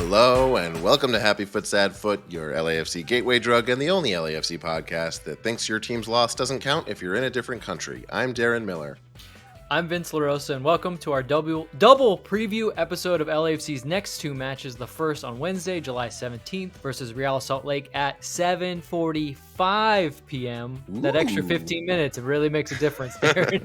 Hello and welcome to Happy Foot Sad Foot, your LAFC gateway drug and the only LAFC podcast that thinks your team's loss doesn't count if you're in a different country. I'm Darren Miller. I'm Vince LaRosa, and welcome to our double preview episode of LAFC's next two matches. The first on Wednesday, July 17th versus Real Salt Lake at 7:45 p.m. Ooh. That extra 15 minutes, it really makes a difference there.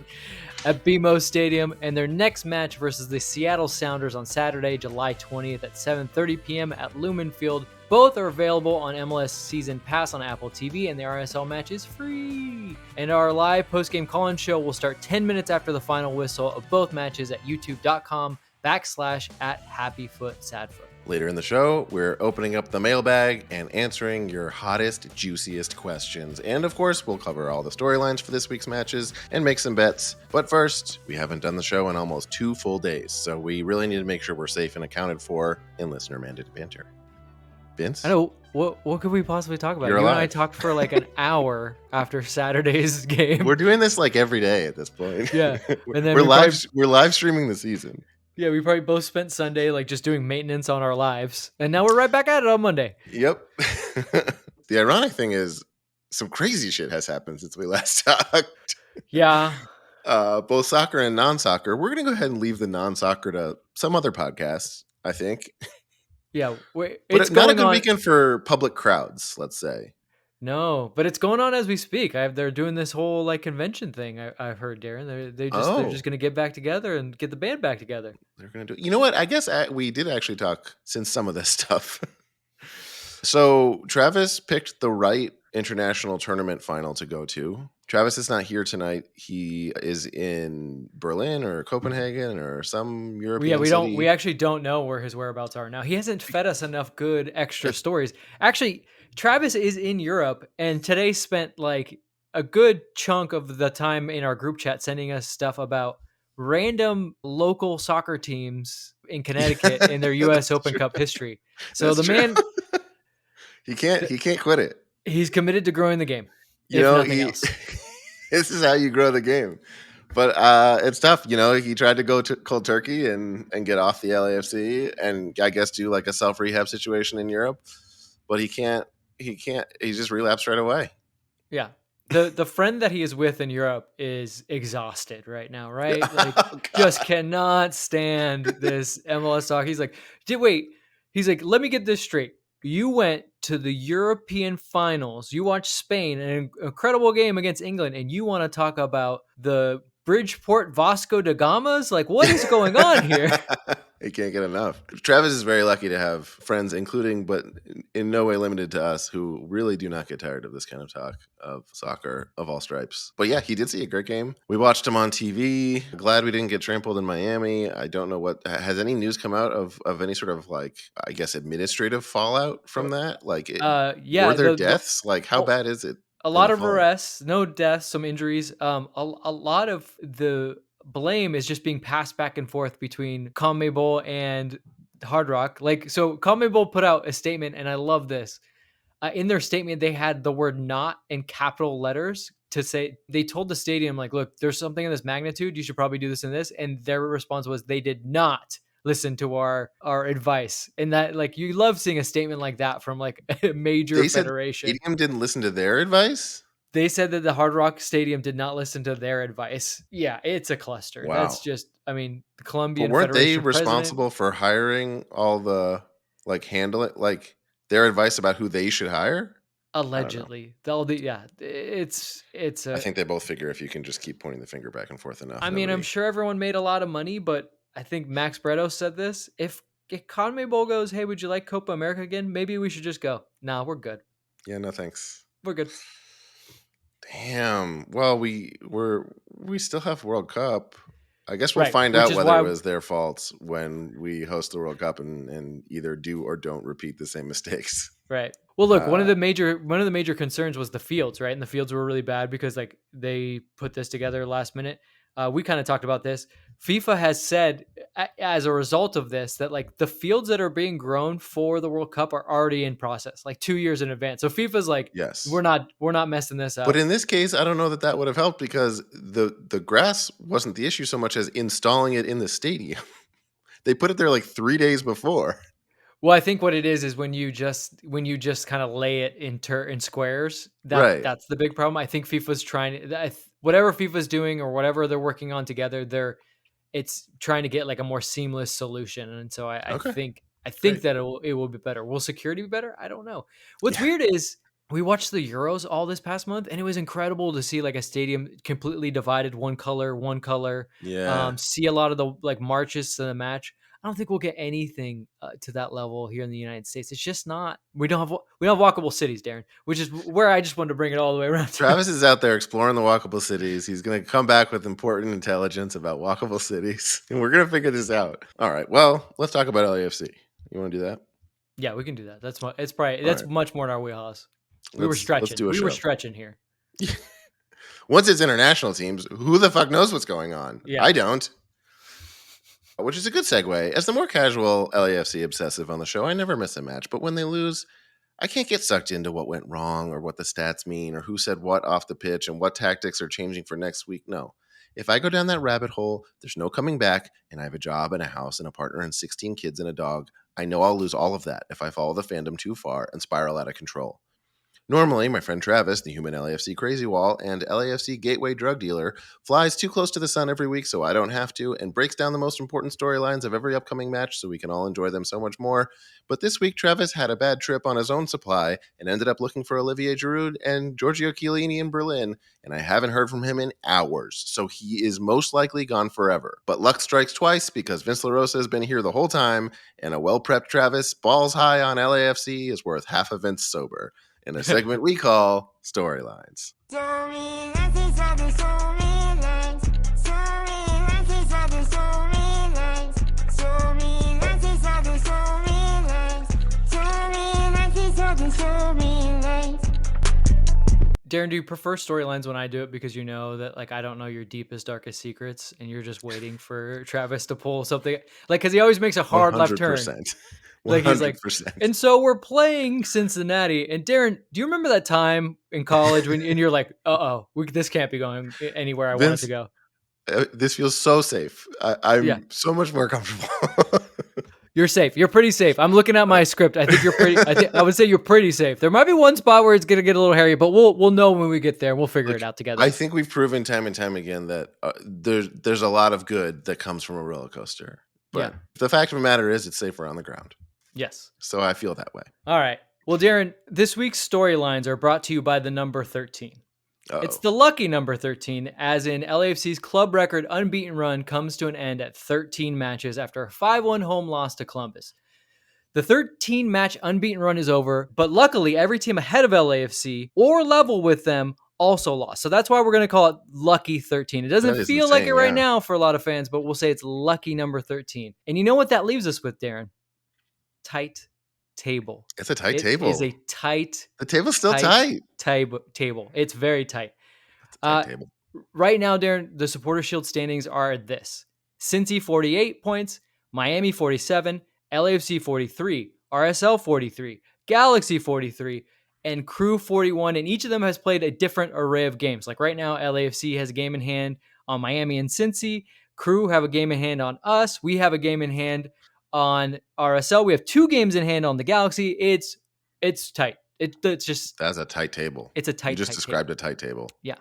At BMO Stadium, and their next match versus the Seattle Sounders on Saturday, July 20th at 7:30 p.m. at Lumen Field. Both are available on MLS Season Pass on Apple TV, and the RSL match is free. And our live post-game call-in show will start 10 minutes after the final whistle of both matches at youtube.com/@HappyFootSadFoot. Later in the show, we're opening up the mailbag and answering your hottest, juiciest questions. And of course, we'll cover all the storylines for this week's matches and make some bets. But first, we haven't done the show in almost 2 full days, so we really need to make sure we're safe and accounted for in listener-mandated banter. Vince? I know. What could we possibly talk about? You're you alive. and I talked for like an hour after Saturday's game. We're doing this like every day at this point. Yeah. And then we're live streaming the season. Yeah, we probably both spent Sunday like just doing maintenance on our lives. And now we're right back at it on Monday. Yep. The ironic thing is some crazy shit has happened since we last talked. Yeah. Both soccer and non-soccer. We're going to go ahead and leave the non-soccer to some other podcasts, I think. Yeah. It's not a good weekend for public crowds, let's say. No, but it's going on as we speak. They're doing this whole like convention thing. I've heard, Darren. They're just going to get back together and get the band back together. They're going to do. You know what? I guess we did actually talk since some of this stuff. So Travis picked the right international tournament final to go to. Travis is not here tonight. He is in Berlin or Copenhagen or some European city. We actually don't know where his whereabouts are now. He hasn't fed us enough good extra stories. Actually, Travis is in Europe, and today spent like a good chunk of the time in our group chat sending us stuff about random local soccer teams in Connecticut in their U.S. Open Cup history. So That's man, he can't quit it. He's committed to growing the game. You know, this is how you grow the game. But it's tough. You know, he tried to go to cold turkey and get off the LAFC and I guess do like a self-rehab situation in Europe. But he can't. He just relapsed right away. Yeah. The friend that he is with in Europe is exhausted right now, right? Like just cannot stand this MLS talk. He's like, he's like, let me get this straight. You went to the European finals. You watched Spain, an incredible game against England, and you want to talk about the Bridgeport Vasco da Gamas? Like, what is going on here? He can't get enough. Travis is very lucky to have friends, including, but in no way limited to us, who really do not get tired of this kind of talk of soccer of all stripes. But yeah, he did see a great game. We watched him on TV. Glad we didn't get trampled in Miami. I don't know has any news come out of any sort of like, I guess, administrative fallout from that? Like, were there deaths? Like, how bad is it? A lot of arrests, no deaths, some injuries. A lot of the blame is just being passed back and forth between CONMEBOL and Hard Rock. Like, so CONMEBOL put out a statement, and I love this. In their statement, they had the word "not" in capital letters to say, they told the stadium, like, look, there's something of this magnitude. You should probably do this and this. And their response was they did not listen to our advice. And that, like, you love seeing a statement like that from like a major federation. The stadium didn't listen to their advice? They said that the Hard Rock Stadium did not listen to their advice. Yeah, it's a cluster. Wow. That's just, I mean, the Colombian But weren't Federation they responsible for hiring all the, like, handle it, like, their advice about who they should hire? Allegedly. It's I think they both figure if you can just keep pointing the finger back and forth enough. I mean, I'm sure everyone made a lot of money, but I think Max Breto said this. If CONMEBOL goes, hey, would you like Copa America again? Maybe we should just go. Nah, we're good. Yeah, no thanks. We're good. Damn. Well, we still have World Cup. I guess we'll find out whether it was their fault when we host the World Cup and either do or don't repeat the same mistakes. Right. Well, look, one of the major concerns was the fields, right? And the fields were really bad because like they put this together last minute. We kind of talked about this. FIFA has said as a result of this that like the fields that are being grown for the World Cup are already in process, like 2 years in advance. So FIFA's like, yes, we're not messing this up. But in this case, I don't know that would have helped because the grass wasn't the issue so much as installing it in the stadium. They put it there like 3 days before. Well, I think what it is when you just kind of lay it in squares, Right. that's the big problem. I think FIFA's trying to whatever FIFA's doing or whatever they're working on together, it's trying to get like a more seamless solution. And so Okay. I think Great. that it will be better. Will security be better? I don't know. What's Yeah. weird is we watched the Euros all this past month, and it was incredible to see like a stadium completely divided, one color. Yeah. See a lot of the like marches to the match. I don't think we'll get anything to that level here in the United States. It's just not. We don't have walkable cities, Darren, which is where I just wanted to bring it all the way around to. Travis is out there exploring the walkable cities. He's going to come back with important intelligence about walkable cities, and we're going to figure this out. All right. Well, let's talk about LAFC. You want to do that? Yeah, we can do that. All That's right. much more in our wheelhouse. Let's do a We were show. stretching here. Once it's international teams, who the fuck knows what's going on? Yeah. I don't. Which is a good segue. As the more casual LAFC obsessive on the show, I never miss a match. But when they lose, I can't get sucked into what went wrong or what the stats mean or who said what off the pitch and what tactics are changing for next week. No. If I go down that rabbit hole, there's no coming back, and I have a job and a house and a partner and 16 kids and a dog. I know I'll lose all of that if I follow the fandom too far and spiral out of control. Normally, my friend Travis, the human LAFC crazy wall and LAFC gateway drug dealer, flies too close to the sun every week so I don't have to and breaks down the most important storylines of every upcoming match so we can all enjoy them so much more. But this week, Travis had a bad trip on his own supply and ended up looking for Olivier Giroud and Giorgio Chiellini in Berlin, and I haven't heard from him in hours, so he is most likely gone forever. But luck strikes twice because Vince LaRosa has been here the whole time, and a well-prepped Travis balls high on LAFC is worth half a Vince sober. In a segment we call Storylines. Darren, do you prefer storylines when I do it because you know that like I don't know your deepest, darkest secrets, and you're just waiting for Travis to pull something like because he always makes a hard left turn. 100%. Like he's like, 100%. and so we're playing Cincinnati. And Darren, do you remember that time in college when and you're like, this can't be going anywhere I want it to go? This feels so safe. I'm so much more comfortable. You're safe. You're pretty safe. I'm looking at my script. I think you're pretty. I would say you're pretty safe. There might be one spot where it's gonna get a little hairy, but we'll know when we get there. We'll figure it out together. I think we've proven time and time again that there's a lot of good that comes from a roller coaster. But the fact of the matter is, it's safer on the ground. Yes. So I feel that way. All right. Well, Darren, this week's storylines are brought to you by the number 13. Uh-oh. It's the lucky number 13, as in LAFC's club record unbeaten run comes to an end at 13 matches after a 5-1 home loss to Columbus. The 13-match unbeaten run is over, but luckily every team ahead of LAFC or level with them also lost. So that's why we're going to call it Lucky 13. It doesn't feel like it right now for a lot of fans, but we'll say it's lucky number 13. And you know what that leaves us with, Darren? Tight table. It's a tight table. It is a tight. The table's still tight. Table. It's very tight. It's a tight table. Right now, Darren, the Supporter Shield standings are this: Cincy 48 points, Miami 47, LAFC 43, RSL 43, Galaxy 43, and Crew 41. And each of them has played a different array of games. Like right now, LAFC has a game in hand on Miami and Cincy. Crew have a game in hand on us. We have a game in hand on RSL. We have 2 games in hand on the Galaxy. It's tight. It's just that's a tight table. It's a tight. You just described a tight table. Yeah.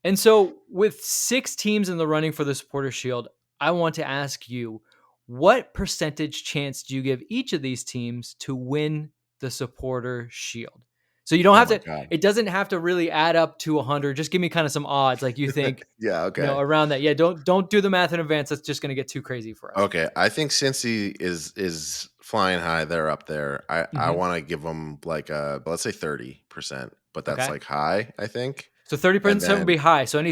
And so with 6 teams in the running for the Supporter Shield, I want to ask you, what percentage chance do you give each of these teams to win the Supporter Shield? So you don't have to. God. It doesn't have to really add up to 100. Just give me kind of some odds, like you think. Yeah, okay. Around that. Yeah, don't do the math in advance. That's just going to get too crazy for us. Okay, I think Cincy is flying high. They're up there. I want to give them like let's say 30%, but that's like high. I think so. 30% would be high. So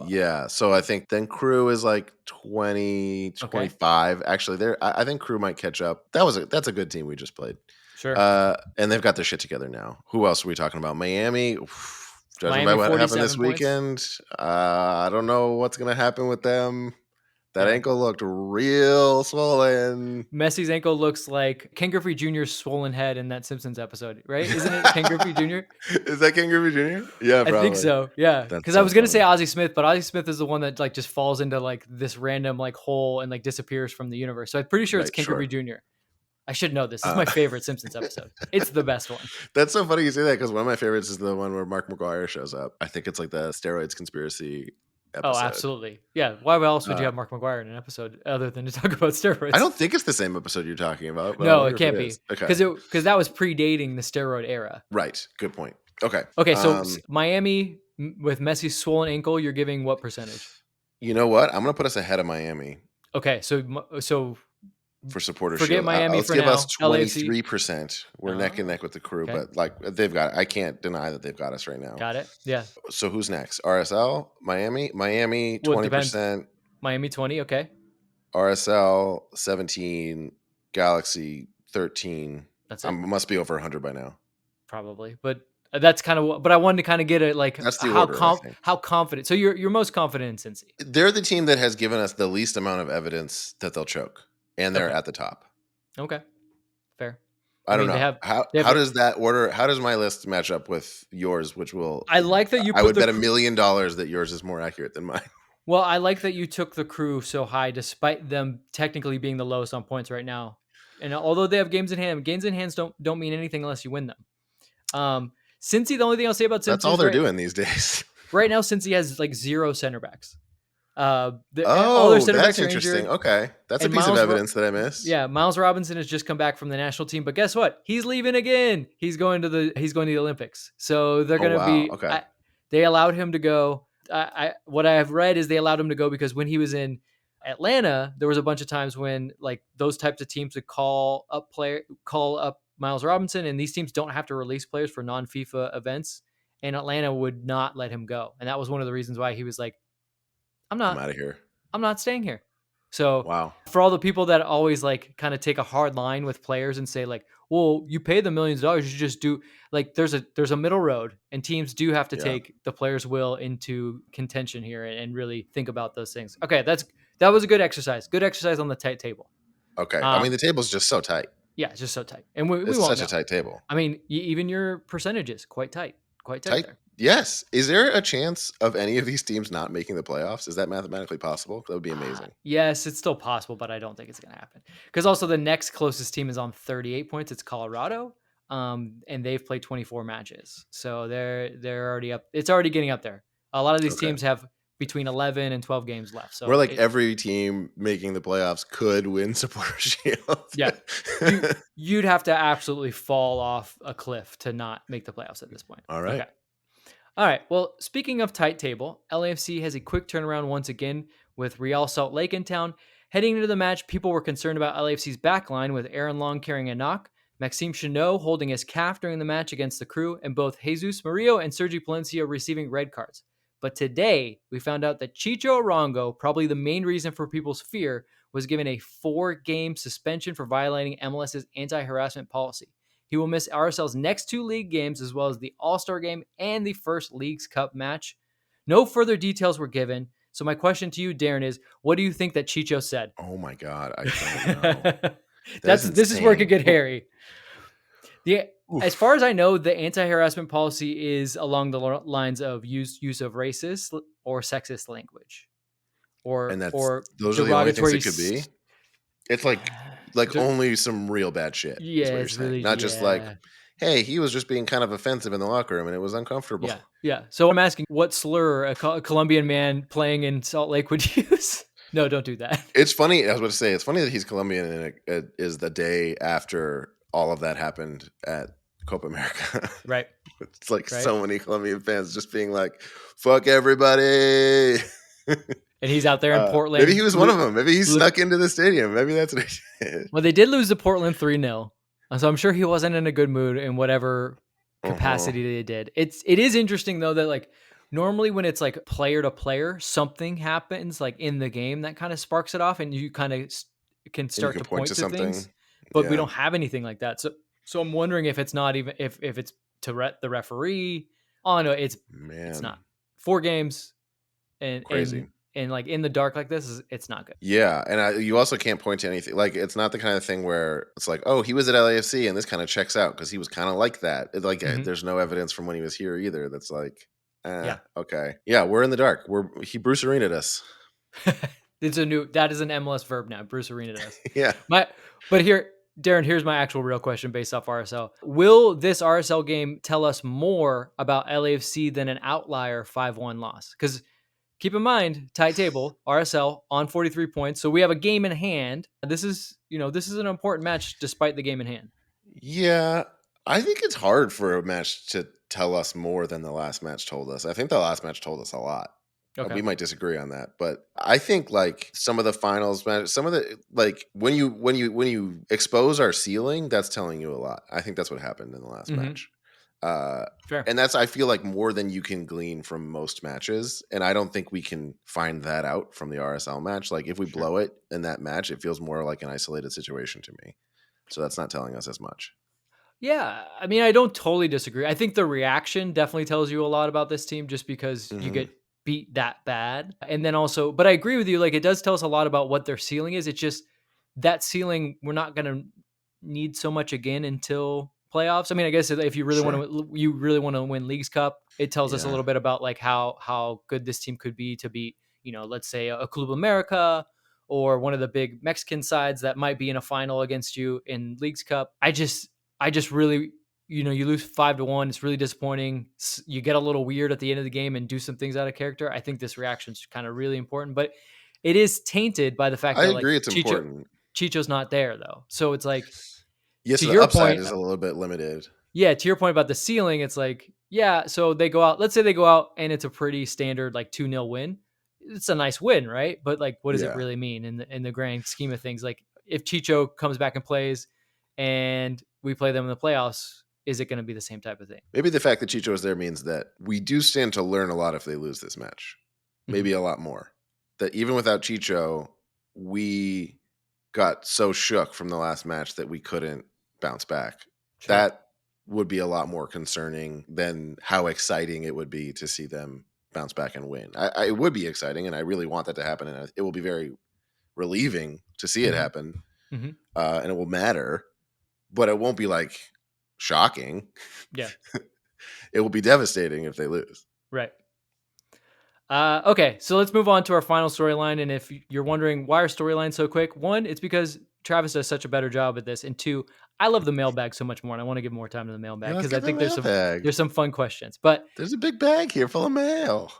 yeah. So I think then Crew is like 20, 25. Actually, I think Crew might catch up. That's a good team we just played. Sure. And they've got their shit together now. Who else are we talking about? Miami. Judging by what happened this weekend, I don't know what's going to happen with them. That ankle looked real swollen. Messi's ankle looks like Ken Griffey Jr.'s swollen head in that Simpsons episode, right? Isn't it Ken Griffey Jr.? Is that Ken Griffey Jr.? Yeah, probably. I think so. Yeah, because I was going to say Ozzie Smith, but Ozzie Smith is the one that like just falls into like this random like hole and like disappears from the universe. So I'm pretty sure it's Ken Griffey Jr. I should know this. This is Uh, my favorite Simpsons episode. It's the best one. That's so funny you say that because one of my favorites is the one where Mark McGuire shows up. I think it's like the steroids conspiracy Oh, episode. absolutely. Yeah. Why else would you Uh, have Mark McGuire in an episode other than to talk about I steroids? don't think it's the same episode you're talking about, but I No, it wonder if it can't is. be Okay. because that was predating the steroid era. Right. Good point. Okay. Okay, so Miami with Messi's swollen ankle, you're giving what percentage? You know what? I'm going to put us ahead of Miami Okay, so for supporter forget shield. Miami Let's for give us now. LAFC. 23%. We're neck and neck with the crew, Okay. but like they've got, I can't deny that they've got us right now. Got it. Yeah. So who's next? RSL, Miami, Well, it depends. 20%, Miami 20. Okay. RSL 17, Galaxy 13. That's it. Must be over 100 by now. Probably, but that's kind of. But I wanted to kind of get it like That's the how order, I think. how confident. So you're most confident in Cincy. They're the team that has given us the least amount of evidence that they'll choke, and they're Okay. at the top. Okay. Fair. I don't mean, know how does that order? How does my list match up with yours? Which will I like that you. I would bet $1 million that yours is more accurate than mine. Well, I like that you took the crew so high, despite them technically being the lowest on points right now. And although they have games in hand don't mean anything unless you win them. Cincy, the only thing I'll say about Cincy That's all they're doing these days. Right now, Cincy has like 0 center backs. All their that's center backs are interesting. injured. Okay, that's a And piece of Miles evidence that I missed. Yeah, Miles Robinson has just come back from the national team, but guess what? He's leaving again. He's going to the Olympics. So they're going to be. Okay. They allowed him to go. What I have read is they allowed him to go because when he was in Atlanta, there was a bunch of times when like those types of teams would call up Miles Robinson, and these teams don't have to release players for non-FIFA events, and Atlanta would not let him go, and that was one of the reasons why he was like, I'm out of here. I'm not staying here. So wow. For all the people that always like kind of take a hard line with players and say like, well, you pay them millions of dollars, you just do like there's a middle road, and teams do have to take the player's will into contention here and really think about those things. Okay, that was a good exercise. Good exercise on the tight table. Okay. I mean, the table's just so tight. Yeah, it's just so tight. And we it's won't such a tight table. I mean, even your percentages quite tight. Quite tight there. Yes. Is there a chance of any of these teams not making the playoffs? Is that mathematically possible? That would be amazing. Yes, it's still possible, but I don't think it's going to happen. Because also the next closest team is on 38 points. It's Colorado, and they've played 24 matches, so they're already up. It's already getting up there. A lot of these teams have between 11 and 12 games left. So we're like every team making the playoffs could win Supporter Shield. Yeah, you'd have to absolutely fall off a cliff to not make the playoffs at this point. All right. Okay. All right. Well, speaking of tight table, LAFC has a quick turnaround once again with Real Salt Lake in town. Heading into the match, people were concerned about LAFC's backline with Aaron Long carrying a knock, Maxime Chanot holding his calf during the match against the crew, and both Jesus Murillo and Sergi Palencia receiving red cards. But today, we found out that Chicho Arango, probably the main reason for people's fear, was given a 4-game suspension for violating MLS's anti-harassment policy. He will miss RSL's next 2 league games, as well as the All-Star game and the first Leagues Cup match. No further details were given. So my question to you, Darren, is what do you think that Chicho said? Oh my God, I don't know. This is where it could get hairy. As far as I know, the anti-harassment policy is along the lines of use of racist or sexist language, or those are the only things it could be. It's like only some real bad shit. Yeah, is what you're saying. Really, not just like, hey, he was just being kind of offensive in the locker room and it was uncomfortable. Yeah. So I'm asking, what slur a Colombian man playing in Salt Lake would use? No, don't do that. It's funny. I was about to say, it's funny that he's Colombian and it is the day after all of that happened at Copa America. Right. It's like so many Colombian fans just being like, fuck everybody. And he's out there in Portland. Maybe he was one of them. Maybe he snuck into the stadium. Maybe that's what he did. Well, they did lose to Portland 3-0. So I'm sure he wasn't in a good mood in whatever capacity they did. It is interesting, though, that like normally when it's like player to player, something happens like in the game that kind of sparks it off and you kind of can start to point to something. Things. But we don't have anything like that. So I'm wondering if it's not even if it's to the referee. Oh, no, it's not. 4 games and crazy. And like in the dark like this, it's not good. Yeah, and you also can't point to anything. Like it's not the kind of thing where it's like, oh, he was at LAFC and this kind of checks out because he was kind of like that. There's no evidence from when he was here either. That's like, okay, yeah, we're in the dark. He Bruce Arena'd us. That is an MLS verb now. Bruce Arena'd us. Yeah. But here, Darren, here's my actual real question based off RSL. Will this RSL game tell us more about LAFC than an outlier 5-1 loss? Because keep in mind, tight table, RSL on 43 points. So we have a game in hand. This is an important match despite the game in hand. Yeah, I think it's hard for a match to tell us more than the last match told us. I think the last match told us a lot. Okay. We might disagree on that, but I think like some of the finals, some of the like when you expose our ceiling, that's telling you a lot. I think that's what happened in the last match. Uh, Fair. and that's I feel like more than you can glean from most matches, and I don't think we can find that out from the RSL match. Like if we blow it in that match, it feels more like an isolated situation to me. So that's not telling us as much. Yeah, I mean, I don't totally disagree. I think the reaction definitely tells you a lot about this team just because you Hmm. get beat that bad. And then also, but I agree with you, like it does tell us a lot about what their ceiling is. It's just that ceiling we're not going to need so much again until playoffs. I mean, I guess if Sure. you really want to win Leagues Cup, it tells us a Yeah. little bit about like how good this team could be to beat, let's say a Copa America or one of the big Mexican sides that might be in a final against you in Leagues Cup. I just really, you lose 5-1. It's really disappointing. You get a little weird at the end of the game and do some things out of character. I think this reaction is kind of really important, but it is tainted by the fact I that like agree it's important. Chicho's not there though. So it's like, Yes, to the your upside point, is a little bit limited. yeah, to your point about the ceiling, it's like, yeah, so they go out, let's say they go out and it's a pretty standard like 2-0 win. It's a nice win, right? But like what does it Yeah. really mean in the grand scheme of things? Like if Chicho comes back and plays and we play them in the playoffs, is it going to be the same type of thing? Maybe the fact that Chicho is there means that we do stand to learn a lot if they lose this match. Mhm. Maybe a lot more. That even without Chicho, we got so shook from the last match that we couldn't bounce back. Sure. That would be a lot more concerning than how exciting it would be to see them bounce back and win. It would be exciting, and I really want that to happen, and it will be very relieving to see it Mhm. happen, Mhm. and it will matter, but it won't be like shocking. Yeah. It will be devastating if they lose. Right. Okay, so let's move on to our final storyline. And if you're wondering why our storyline so quick, one, it's because Travis does such a better job at this, and two, I love the mailbag so much more, and I want to give more time to the Yeah, mailbag let's because I get the think there's some mailbag. there's some fun questions. But There's a big bag here full of mail.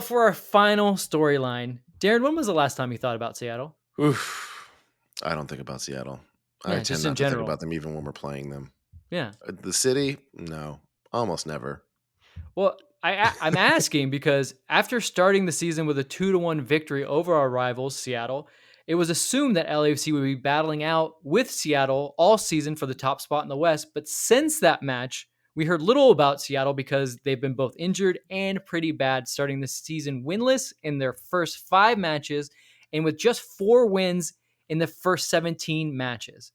for our final storyline, Darren, when was the last time you thought about Seattle? Oof. I don't think about Seattle. I Yeah, tend just in not to think about general. them even when we're playing them. Yeah. The city? No, almost never. Well, I'm asking because after starting the season with a 2-1 victory over our rivals, Seattle, it was assumed that LAFC would be battling out with Seattle all season for the top spot in the West. But since that match, we heard little about Seattle because they've been both injured and pretty bad, starting the season winless in their first 5 matches and with just 4 wins in the first 17 matches.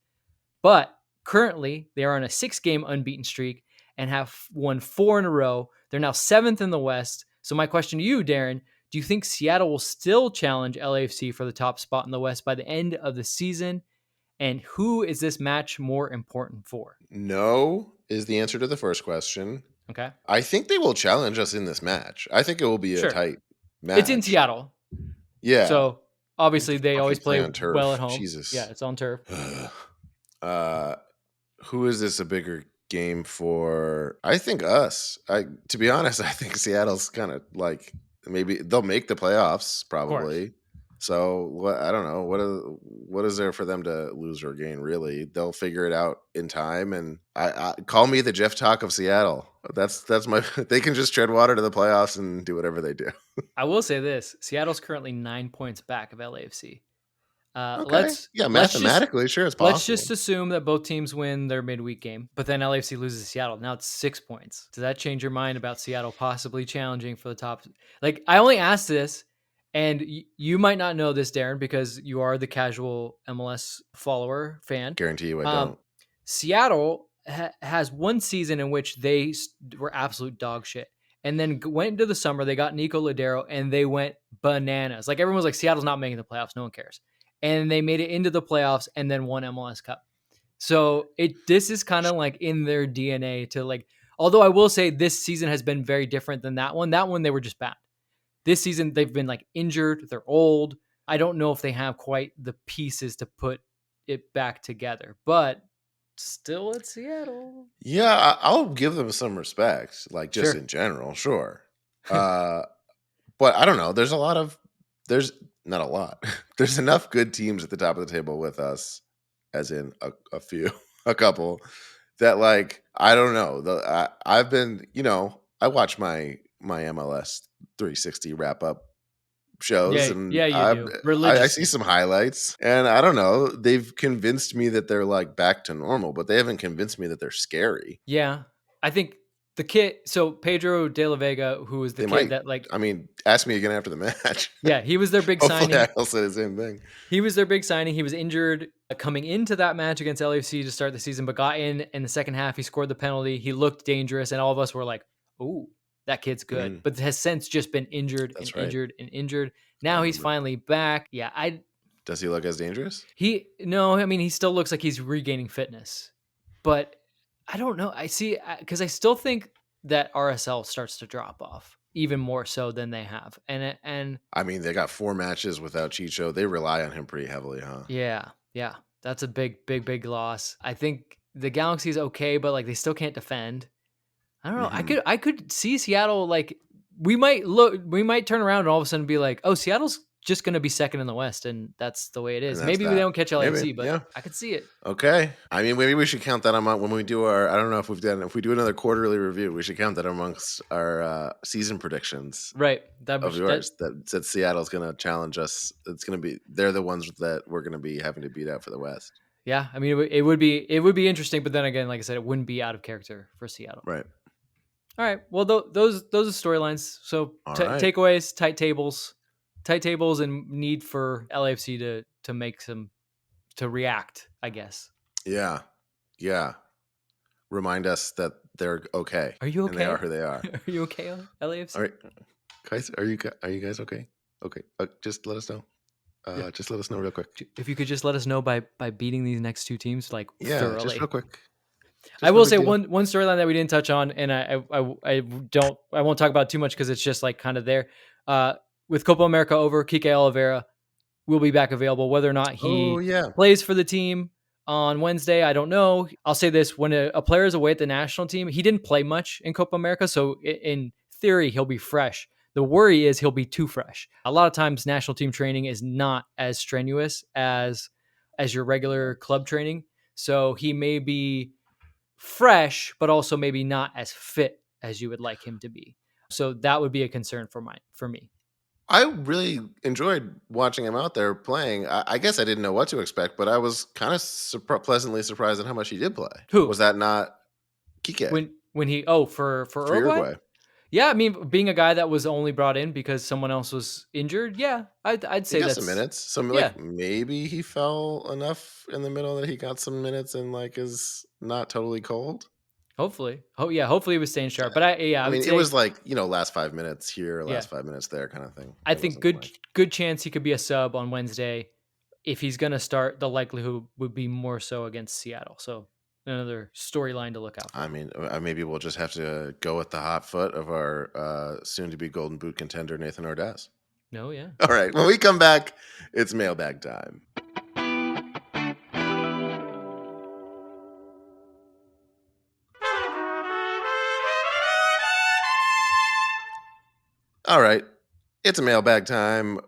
But currently, they are on a 6-game unbeaten streak and have won 4 in a row. They're now 7th in the West. So, my question to you, Darren, do you think Seattle will still challenge LAFC for the top spot in the West by the end of the season? And who is this match more important for? No is the answer to the first question. Okay. I think they will challenge us in this match. I think it will be a Sure. tight It's in match. Seattle. Yeah. So, obviously, they Okay, always play play on well at turf. home. Yeah, Jesus. it's on turf. uh, who is this a bigger game for? I think us. To be honest, I think Seattle's kind of like maybe they'll make the playoffs Of course. probably. So I don't know what is there for them to lose or gain really. They'll figure it out in time. And I call me the Jeff Talk of Seattle. That's my. They can just tread water to the playoffs and do whatever they do. I will say this Seattle's currently 9 points back of LAFC. Uh, Okay, let's yeah, let's just mathematically, sure, it's let's possible. just assume that both teams win their midweek game, but then LAFC loses to Seattle. Now it's 6 points. Does that change your mind about Seattle possibly challenging for the top? Like I only asked this, and you might not know this, Darren, because you are the casual MLS follower fan. Guarantee you, I Um, don't. Seattle has one season in which they were absolute dog shit. And then went into the summer. They got Nico Ladero, and they went bananas. Like everyone was like, Seattle's not making the playoffs. No one cares, and they made it into the playoffs and then won MLS Cup. So this is kind of like in their DNA to like. Although I will say this season has been very different than that one. That one they were just bad. This season they've been like injured. They're old. I don't know if they have quite the pieces to put it back together. But still, it's Seattle. Yeah, I'll give them some respect, like just Sure. in general, sure. Uh, but I don't know. There's not a lot. There's enough good teams at the top of the table with us, as in a few, a couple, that like I don't know. I've been, I watch my MLS 360 wrap up shows, Yeah, and yeah, you do I see religiously. some highlights, and I don't know. They've convinced me that they're like back to normal, but they haven't convinced me that they're scary. Yeah, I think the kid. So Pedro De La Vega, who was the They kid might. that like, I mean, ask me again after the match. yeah, he was their big Hopefully, signing. I'll say the same thing. He was their big signing. He was injured coming into that match against LAFC to start the season, but got in the second half. He scored the penalty. He looked dangerous, and all of us were like, "Ooh, that kid's good." Mm, But has since just been injured and that's right. injured and injured. I Now he's remember. finally back. Yeah, I Does he look as dangerous? he no, I mean he still looks like he's regaining fitness, but I don't know. I see because I still think that RSL starts to drop off even more so than they have, and I mean, they got 4 matches without Chicho. They rely on him pretty heavily, huh? yeah, yeah, that's a big loss. I think the Galaxy's okay, but like they still can't defend. I don't know. Hmm. I could see Seattle like we might turn around and all of a sudden be like, oh, Seattle's just going to be second in the West, and that's the way it And is. that's Maybe they that. don't catch Maybe, LAFC, but yeah. I could see it. Okay. I mean, maybe we should count that among when we do our. I don't know if we do another quarterly review, we should count that amongst our season predictions Right. of yours. That said, Seattle's going to challenge us. It's going to be they're the ones that we're going to be having to beat out for the West. Yeah. I mean, it would be interesting, but then again, like I said, it wouldn't be out of character for Seattle. Right. All right. Well, those are storylines. So All right. takeaways, tight tables, and need for LAFC to make some to react. I guess. Yeah. Yeah. Remind us that they're okay. Are you And they are okay? who they are. Are you okay, LAFC? All right. Guys, are you guys okay? Okay. Just let us know. Yeah. Just let us know real quick. If you could just let us know by beating these next two teams like Yeah, just thoroughly. real quick. I Just no will big say deal. one storyline that we didn't touch on, and I won't talk about it too much because it's just like kind of there. With Copa America over, Kike Oliveira will be back available. Whether or not Oh he yeah. plays for the team on Wednesday, I don't know. I'll say this: when a player is away at the national team, he didn't play much in Copa America, so in theory he'll be fresh. The worry is he'll be too fresh. A lot of times, national team training is not as strenuous as your regular club training, so he may be fresh, but also maybe not as fit as you would like him to be. So that would be a concern for me. I really enjoyed watching him out there playing. I guess I didn't know what to expect, but I was kind of pleasantly surprised at how much he did play. Who? Was that not Kike When he for for Uruguay? Uruguay? Yeah, I mean, being a guy that was only brought in because someone else was injured, yeah, I'd He say got some that's minutes. So yeah. like maybe he fell enough in the middle that he got some minutes and like is not totally cold. Hopefully, yeah, hopefully he was staying sharp. But I I would mean, it say was like, last 5 minutes here, yeah, last 5 minutes there kind of thing. I It think wasn't like, good chance he could be a sub on Wednesday. If he's gonna start, the likelihood would be more so against Seattle. So another storyline to look out for. I mean, maybe we'll just have to go with the hot foot of our soon to be Golden Boot contender, Nathan Ordaz. No, yeah. All right. When we come back, it's mailbag time. All right. It's a mailbag time.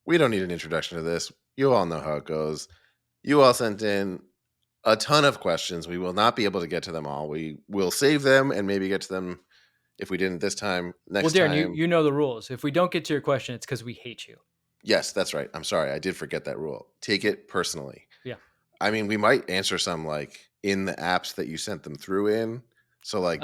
We don't need an introduction to this. You all know how it goes. You all sent in a ton of questions. We will not be able to get to them all. We will save them and maybe get to them if we didn't this time, Well, next Darren, time. you know the rules. If we don't get to your question, it's because we hate you. Yes, that's right. I'm sorry. I did forget that rule. Take it personally. Yeah. I mean, we might answer some like in the apps that you sent them through in. So like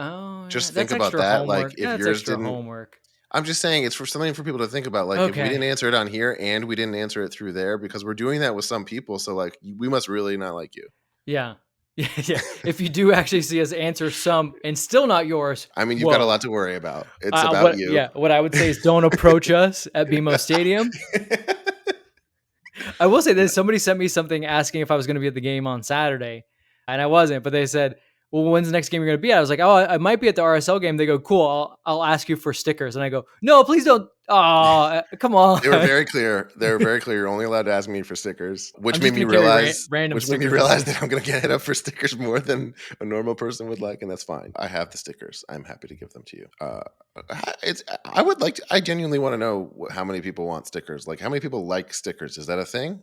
just think about that. Like if That's yours extra didn't, homework. I'm just saying it's for something for people to think about. Like if we Okay. didn't answer it on here and we didn't answer it through there because we're doing that with some people. So like we must really not like you. Yeah. Yeah. If you do actually see us answer some and still not yours, I mean, you've got a lot to worry about. It's about what, you. Yeah. What I would say is don't approach us at BMO Stadium. I will say this. Somebody sent me something asking if I was going to be at the game on Saturday, and I wasn't, but they said, well, when's the next game you're going to be at? I was like, oh, I might be at the RSL game. They go, cool. I'll ask you for stickers. And I go, no, please don't Oh, come They were on. very clear. They were very clear. You're only allowed to ask me for stickers, I'm just gonna carry random which made me stickers realize around. that I'm going to get hit up for stickers more than a normal person would like, and that's fine. I have the stickers. I'm happy to give them to you. I would like to. I genuinely want to know how many people want stickers. Like, how many people like stickers? Is that a thing?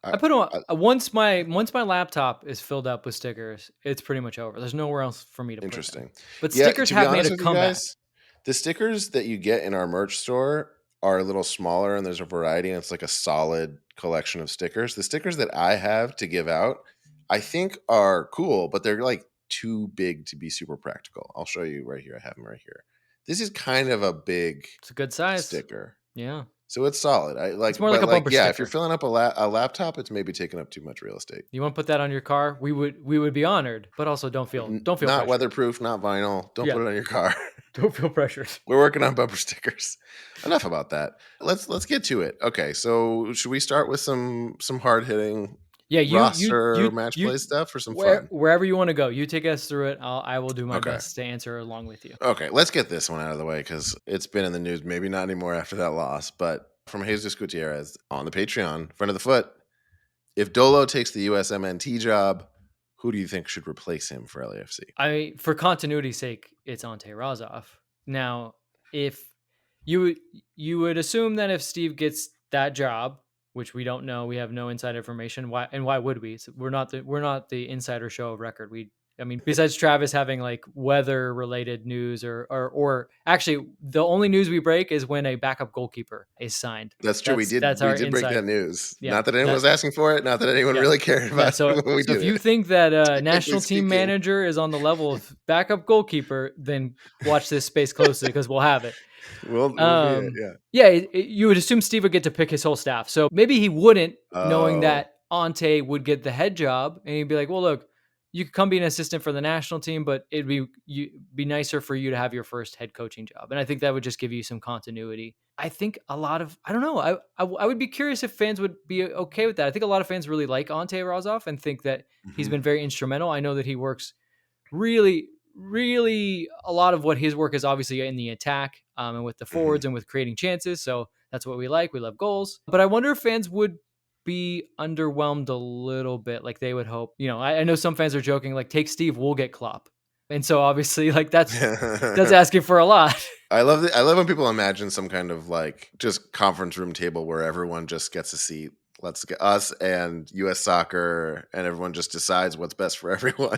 I put on I, once my laptop is filled up with stickers, it's pretty much over. There's nowhere else for me to put them. Interesting. But Yeah, stickers to be have made honest a with you comeback. guys, the stickers that you get in our merch store are a little smaller and there's a variety and it's like a solid collection of stickers. The stickers that I have to give out, I think are cool, but they're like too big to be super practical. I'll show you right here. I have them right here. This is kind of a big It's a good size. sticker. Yeah. So it's solid. I It's like, more like but a like, bumper yeah, if you're sticker. filling up a laptop, it's maybe taking up too much real estate. You want to put that on your car? We would be honored, but also don't feel Not pressured. weatherproof, not vinyl. Don't Yeah. put it on your car. Don't feel pressured. We're working on bumper stickers. Enough about that. Let's get to it. Okay, so should we start with some hard hitting Yeah, roster match play stuff for some fun? wherever you want to go. You take us through it. I will do my Okay. best to answer along with you. Okay, let's get this one out of the way because it's been in the news. Maybe not anymore after that loss, but from Jesus Gutierrez on the Patreon, friend of the foot. If Dolo takes the USMNT job, who do you think should replace him for LAFC? For continuity's sake, it's Ante Razov. Now, if you would assume that if Steve gets that job, which we don't know, we have no inside information. Why would we? We're not the insider show of record. I mean, besides Travis having like weather related news or actually the only news we break is when a backup goalkeeper is signed. That's true. That's We our did break inside. that news. Yeah, Not that anyone was asking for it. Not that anyone yeah. really cared Yeah, about so it when we so did if you it. think that Technically national team speaking. manager is on the level of backup goalkeeper, then watch this space closely because we'll have it. We'll be it. Yeah. Yeah, you would assume Steve would get to pick his whole staff. So maybe he wouldn't, knowing Oh. that Ante would get the head job, and he'd be like, "Well, look, you could come be an assistant for the national team, but it'd be nicer for you to have your first head coaching job." And I think that would just give you some continuity. I think I don't know. I would be curious if fans would be okay with that. I think a lot of fans really like Ante Razov and think that he's Mhm. been very instrumental. I know that he works really, really a lot of what his work is obviously in the attack and with the Mhm. forwards and with creating chances. So that's what we like. We love goals. But I wonder if fans would be underwhelmed a little bit, like they would hope. I know some fans are joking, like take Steve, we'll get Klopp. And so obviously, like that's asking for a lot. I love when people imagine some kind of like just conference room table where everyone just gets a seat. Let's get us and US soccer and everyone just decides what's best for everyone.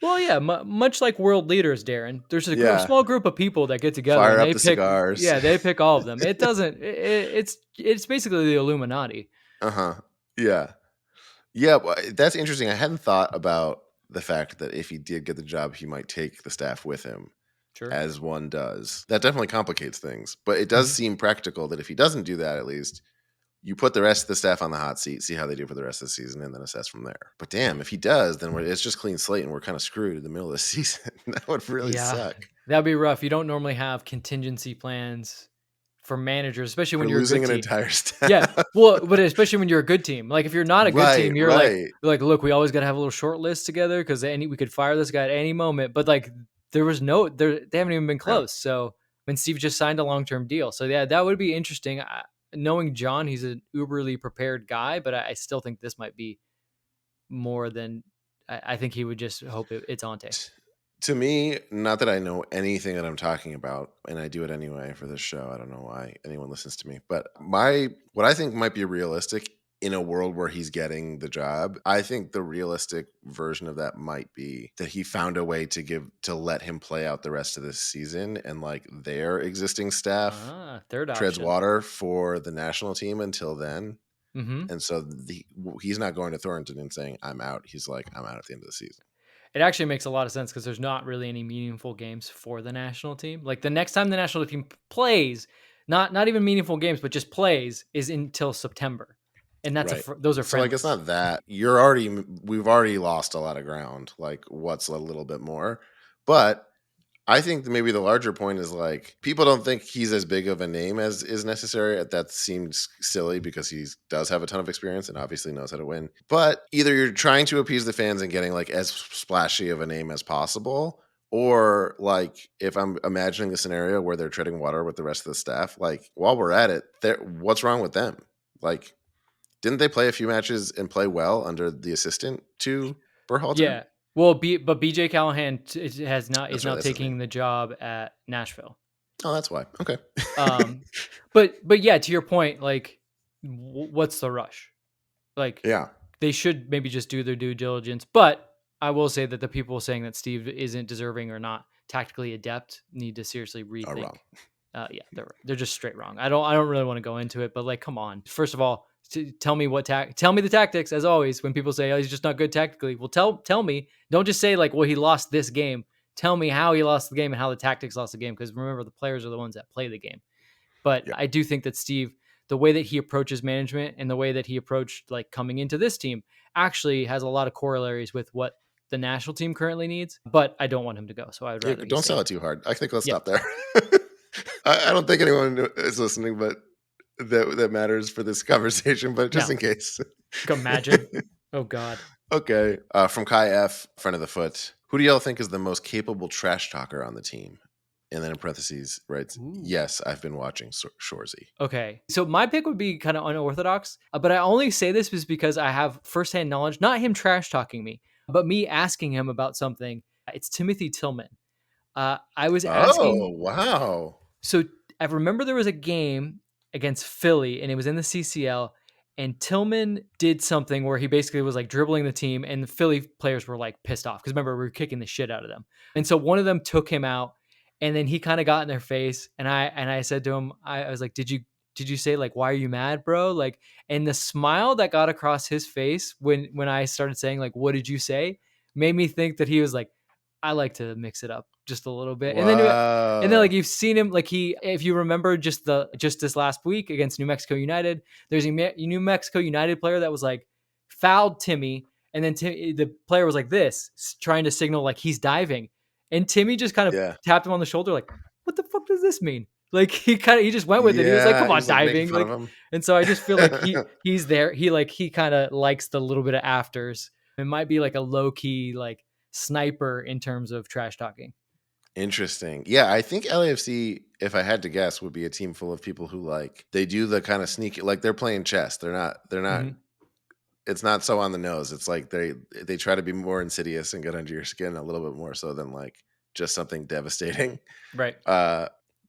Well, yeah, much like world leaders, Darren. There's a Yeah. small group of people that get together Fire and up they the pick. cigars. Yeah, they pick all of them. It doesn't. It's basically the Illuminati. Uh-huh. Yeah. Yeah, well, that's interesting. I hadn't thought about the fact that if he did get the job, he might take the staff with him, Sure. as one does. That definitely complicates things, but it does Mhm. seem practical that if he doesn't do that, at least you put the rest of the staff on the hot seat, see how they do for the rest of the season, and then assess from there. But damn, if he does, then it's just clean slate, and we're kind of screwed in the middle of the season. That would really Yeah, suck. that'd be rough. You don't normally have contingency plans for managers, especially when For you're a losing good an team. entire staff. Yeah, well, but especially when you're a good team. Like if you're not a good Right, team, right. you're like, look, we always got to have a little short list together because we could fire this guy at any moment. But like they haven't even been Yeah. close. So when Steve just signed a long term deal, so yeah, that would be interesting. Knowing John, he's an uberly prepared guy, but I still think this might be more than I think he would just hope it's Ante. To me, not that I know anything that I'm talking about, and I do it anyway for this show. I don't know why anyone listens to me, but what I think might be realistic in a world where he's getting the job, I think the realistic version of that might be that he found a way to let him play out the rest of this season, and like their existing staff Third treads option. water for the national team until then. Mm-hmm. And so he's not going to Thornton and saying, I'm out. He's like, I'm out at the end of the season. It actually makes a lot of sense because there's not really any meaningful games for the national team. Like the next time the national team plays, not even meaningful games, but just plays, is until September, and Right. those are So like it's friendlies. not that we've already lost a lot of ground. Like what's a little bit more? But I think that maybe the larger point is like people don't think he's as big of a name as is necessary. That seems silly because he does have a ton of experience and obviously knows how to win. But either you're trying to appease the fans and getting like as splashy of a name as possible, Or like if I'm imagining a scenario where they're treading water with the rest of the staff, like while we're at it, what's wrong with them? Like, didn't they play a few matches and play well under the assistant to Berhalter? Yeah. Well, but BJ Callahan is That's right. now That's his name. taking the job at Nashville. Oh, that's why. Okay. Um, but yeah, to your point, like, what's the rush? Like, Yeah. they should maybe just do their due diligence. But I will say that the people saying that Steve isn't deserving or not tactically adept need to seriously Are rethink. wrong. Yeah, they're just straight wrong. I don't really want to go into it, but like, come on. First of all, tell me tell me the tactics. As always, when people say, "Oh, he's just not good tactically," well, tell me. Don't just say like, "Well, he lost this game." Tell me how he lost the game and how the tactics lost the game. Because remember, the players are the ones that play the game. But Yeah. I do think that Steve, the way that he approaches management and the way that he approached like coming into this team actually has a lot of corollaries with what the national team currently needs. But I don't want him to go. So I would Yeah, rather be don't sell safe. it too hard. I think let's Yeah. stop there. I don't think anyone is listening, but that matters for this conversation. But just No. in case. Imagine. Oh God. Okay. From Kai F, friend of the foot. Who do y'all think is the most capable trash talker on the team? And then in parentheses, writes, Ooh. yes, I've been watching Shorzy. Okay. So my pick would be kind of unorthodox, but I only say this is because I have firsthand knowledge, not him trash talking me, but me asking him about something. It's Timothy Tillman. I was Oh, asking. wow. So I remember there was a game against Philly and it was in the CCL, and Tillman did something where he basically was like dribbling the team and the Philly players were like pissed off because remember we were kicking the shit out of them. And so one of them took him out and then he kind of got in their face and I said to him, I was like, did you say like, why are you mad, bro? Like, and the smile that got across his face when I started saying like, what did you say, made me think that he was like, I like to mix it up just a little bit. And then like Wow. you've seen him like if you remember just this last week against New Mexico United, there's a New Mexico United player that was like fouled Timmy, and then the player was like this, trying to signal like he's diving, and Timmy just kind of Yeah. tapped him on the shoulder like, what the fuck does this mean? Like he just went with it. He was like, Yeah. come He on, was like making diving, fun of like. him. And so I just feel like he's there. He kind of likes the little bit of afters. It might be like a low key like sniper in terms of trash talking. Interesting. Yeah, I think LAFC, if I had to guess, would be a team full of people who like they do the kind of sneaky, like they're playing chess. They're not Mhm. it's not so on the nose. It's like they try to be more insidious and get under your skin a little bit more so than like just something devastating. Right.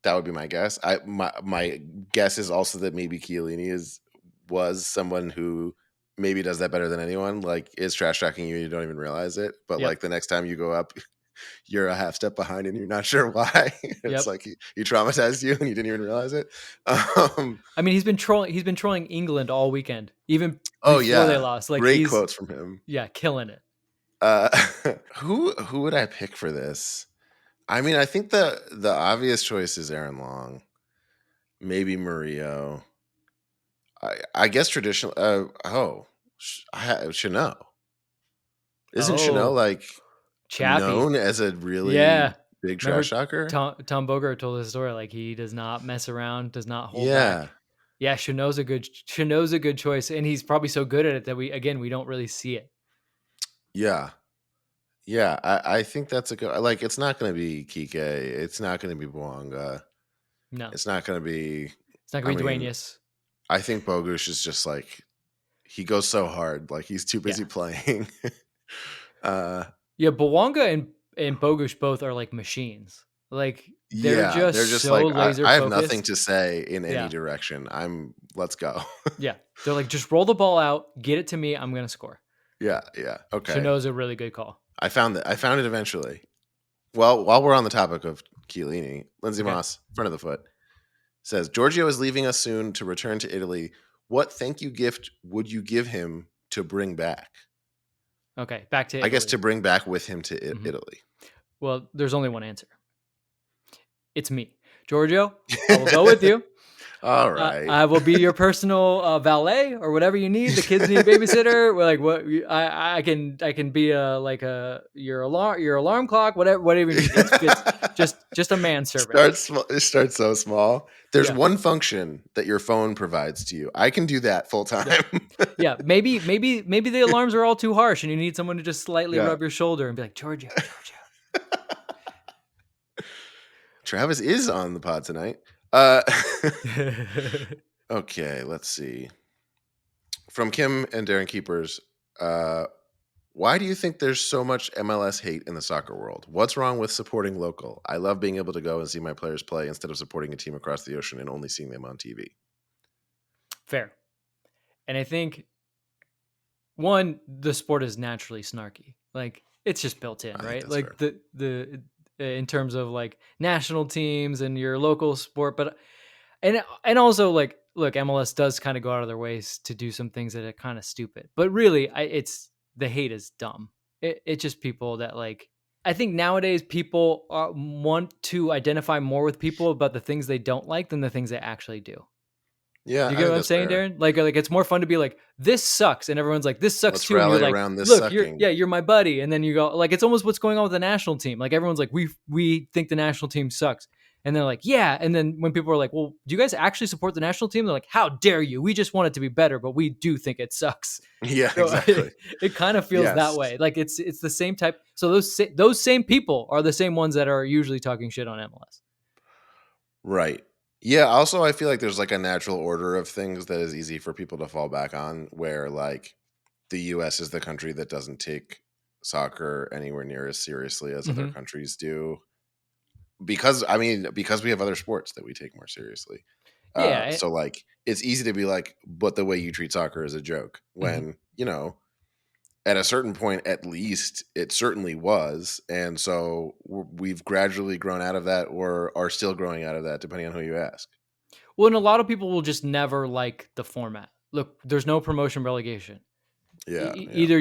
That would be my guess. My guess is also that maybe Chiellini was someone who maybe does that better than anyone. Like is trash talking you don't even realize it, but Yep. like the next time you go up, you're a half step behind and you're not sure why. It's Yep. like he traumatized you and you didn't even realize it. I mean, he's been trolling England all weekend, even Oh before they yeah, lost. Like great he's quotes from him. killing it. Uh, who would I pick for this? I mean, I think the obvious choice is Aaron Long, maybe Murillo. I guess traditional. Chanel. Isn't Chanel Oh, like Chappie. known as a really Yeah. big trash Remember talker? Tom Bogart told his story like he does not mess around, does not hold back. Yeah, Yeah, Chanel's a good choice, and he's probably so good at it that we don't really see it. yeah, yeah. I think that's a good. Like, it's not going to be Kike. It's not going to be Bouanga. No, It's not going to be. it's not I gonna be mean, Duenas. I think Bogusz is just like he goes so hard. Like he's too Yeah, busy playing. uh, yeah. Bawanga and Bogush both are like machines. Like they're Yeah, they're just just so like, laser I have nothing focused. to say in any Yeah, direction. Let's go. yeah. They're like just roll the ball out, get it to me, I'm gonna score. Yeah, yeah. Okay. Chanel's a really good call. I found that. I found it eventually. Well, while we're on the topic of Chiellini, Lindsay Okay, Moss, front of the foot, says Giorgio is leaving us soon to return to Italy. What thank you gift would you give him to bring back? okay. Back to I guess Italy. to bring back with him to Mhm. Italy. Well, there's only one answer. It's me, Giorgio. I will go with you. All right. I will be your personal valet or whatever you need. The kids need a babysitter. We're like what I can be your alarm clock, whatever you need. It's just a manservant. It starts so small. There's Yeah, one function that your phone provides to you. I can do that full yeah, time. yeah. Maybe the alarms are all too harsh, and you need someone to just slightly Yeah. rub your shoulder and be like, Giorgio. Travis is on the pod tonight. Uh, okay, let's see. From Kim and Darren Keepers, uh, why do you think there's so much MLS hate in the soccer world? What's wrong with supporting local? I love being able to go and see my players play instead of supporting a team across the ocean and only seeing them on TV. Fair. And I think one, the sport is naturally snarky. Like it's just built in, I think right? that's fair. Like the in terms of like national teams and your local sport, but and also like look, MLS does kind of go out of their ways to do some things that are kind of stupid. But really, it's the hate is dumb. It's just people that like I think nowadays people want to identify more with people about the things they don't like than the things they actually do. Yeah, Do you I get think what I'm that's saying, fair. Darren? Like it's more fun to be like, this sucks, and everyone's like, this sucks Let's too, and you're rally like, around this look, sucking. you're my buddy, and then you go like, it's almost what's going on with the national team. Like everyone's like, we think the national team sucks, and they're like, yeah, and then when people are like, well, do you guys actually support the national team? They're like, how dare you? We just want it to be better, but we do think it sucks. Yeah, So exactly. it kind of feels that Yes. way. Like it's the same type. So those same people are the same ones that are usually talking shit on MLS. Right. Yeah, also I feel like there's like a natural order of things that is easy for people to fall back on where like the US is the country that doesn't take soccer anywhere near as seriously as other Hmm. countries do because we have other sports that we take more seriously. Yeah. So like it's easy to be like, but the way you treat soccer is a joke Mhm. when, at a certain point, at least it certainly was. And so we've gradually grown out of that or are still growing out of that, depending on who you ask. Well, and a lot of people will just never like the format. Look, there's no promotion relegation. Yeah. Yeah. Either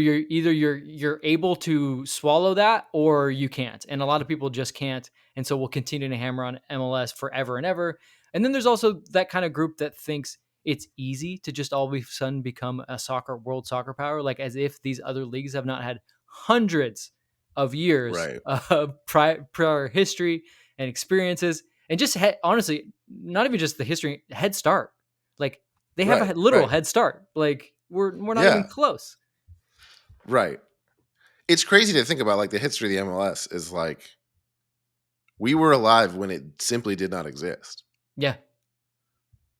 you're able to swallow that or you can't. And a lot of people just can't. And so we'll continue to hammer on MLS forever and ever. And then there's also that kind of group that thinks it's easy to just all of a sudden become a world soccer power, like as if these other leagues have not had hundreds of years Right. of prior history and experiences. And just honestly, not even just the history, head start. Like they have Right. a literal Right. head start. Like we're not even Yeah. close. Right. It's crazy to think about like the history of the MLS is like we were alive when it simply did not exist. Yeah,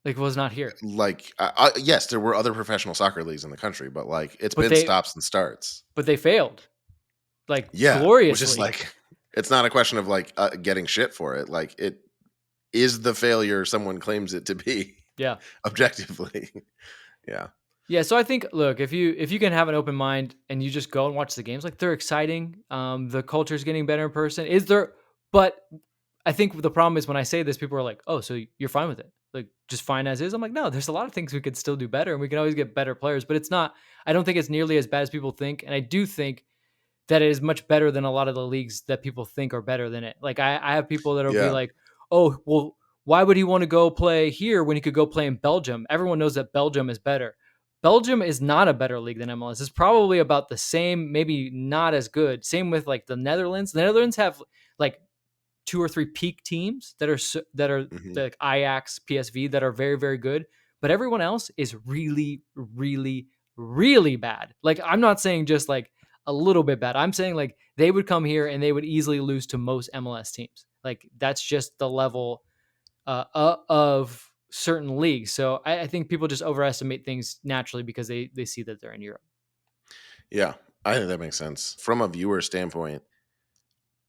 like was not here, Like, yes, there were other professional soccer leagues in the country, but like it's but been they stops and starts. but they failed like Yeah, which is gloriously. like it's not a question of like getting shit for it. Like it is the failure someone claims it to be Yeah, objectively. Yeah. yeah. So I think look, if you can have an open mind and you just go and watch the games, like they're exciting. The culture's getting better in person. Is there? But I think the problem is when I say this, people are like, "Oh, so you're fine with it? Like just fine as is?" I'm like, "No, there's a lot of things we could still do better, and we can always get better players, but it's not. I don't think it's nearly as bad as people think, and I do think that it is much better than a lot of the leagues that people think are better than it. Like I have people that'll be Yeah. like, "Oh, well, why would he want to go play here when he could go play in Belgium? Everyone knows that Belgium is better." Belgium is not a better league than MLS. It's probably about the same, maybe not as good. Same with like the Netherlands. The Netherlands have like two or three peak teams that are Hmm. the Ajax, PSV that are very very good, but everyone else is really really really bad. Like I'm not saying just like a little bit bad. I'm saying like they would come here and they would easily lose to most MLS teams. Like that's just the level of certain leagues. So I think people just overestimate things naturally because they see that they're in Europe. Yeah. I think that makes sense. From a viewer standpoint,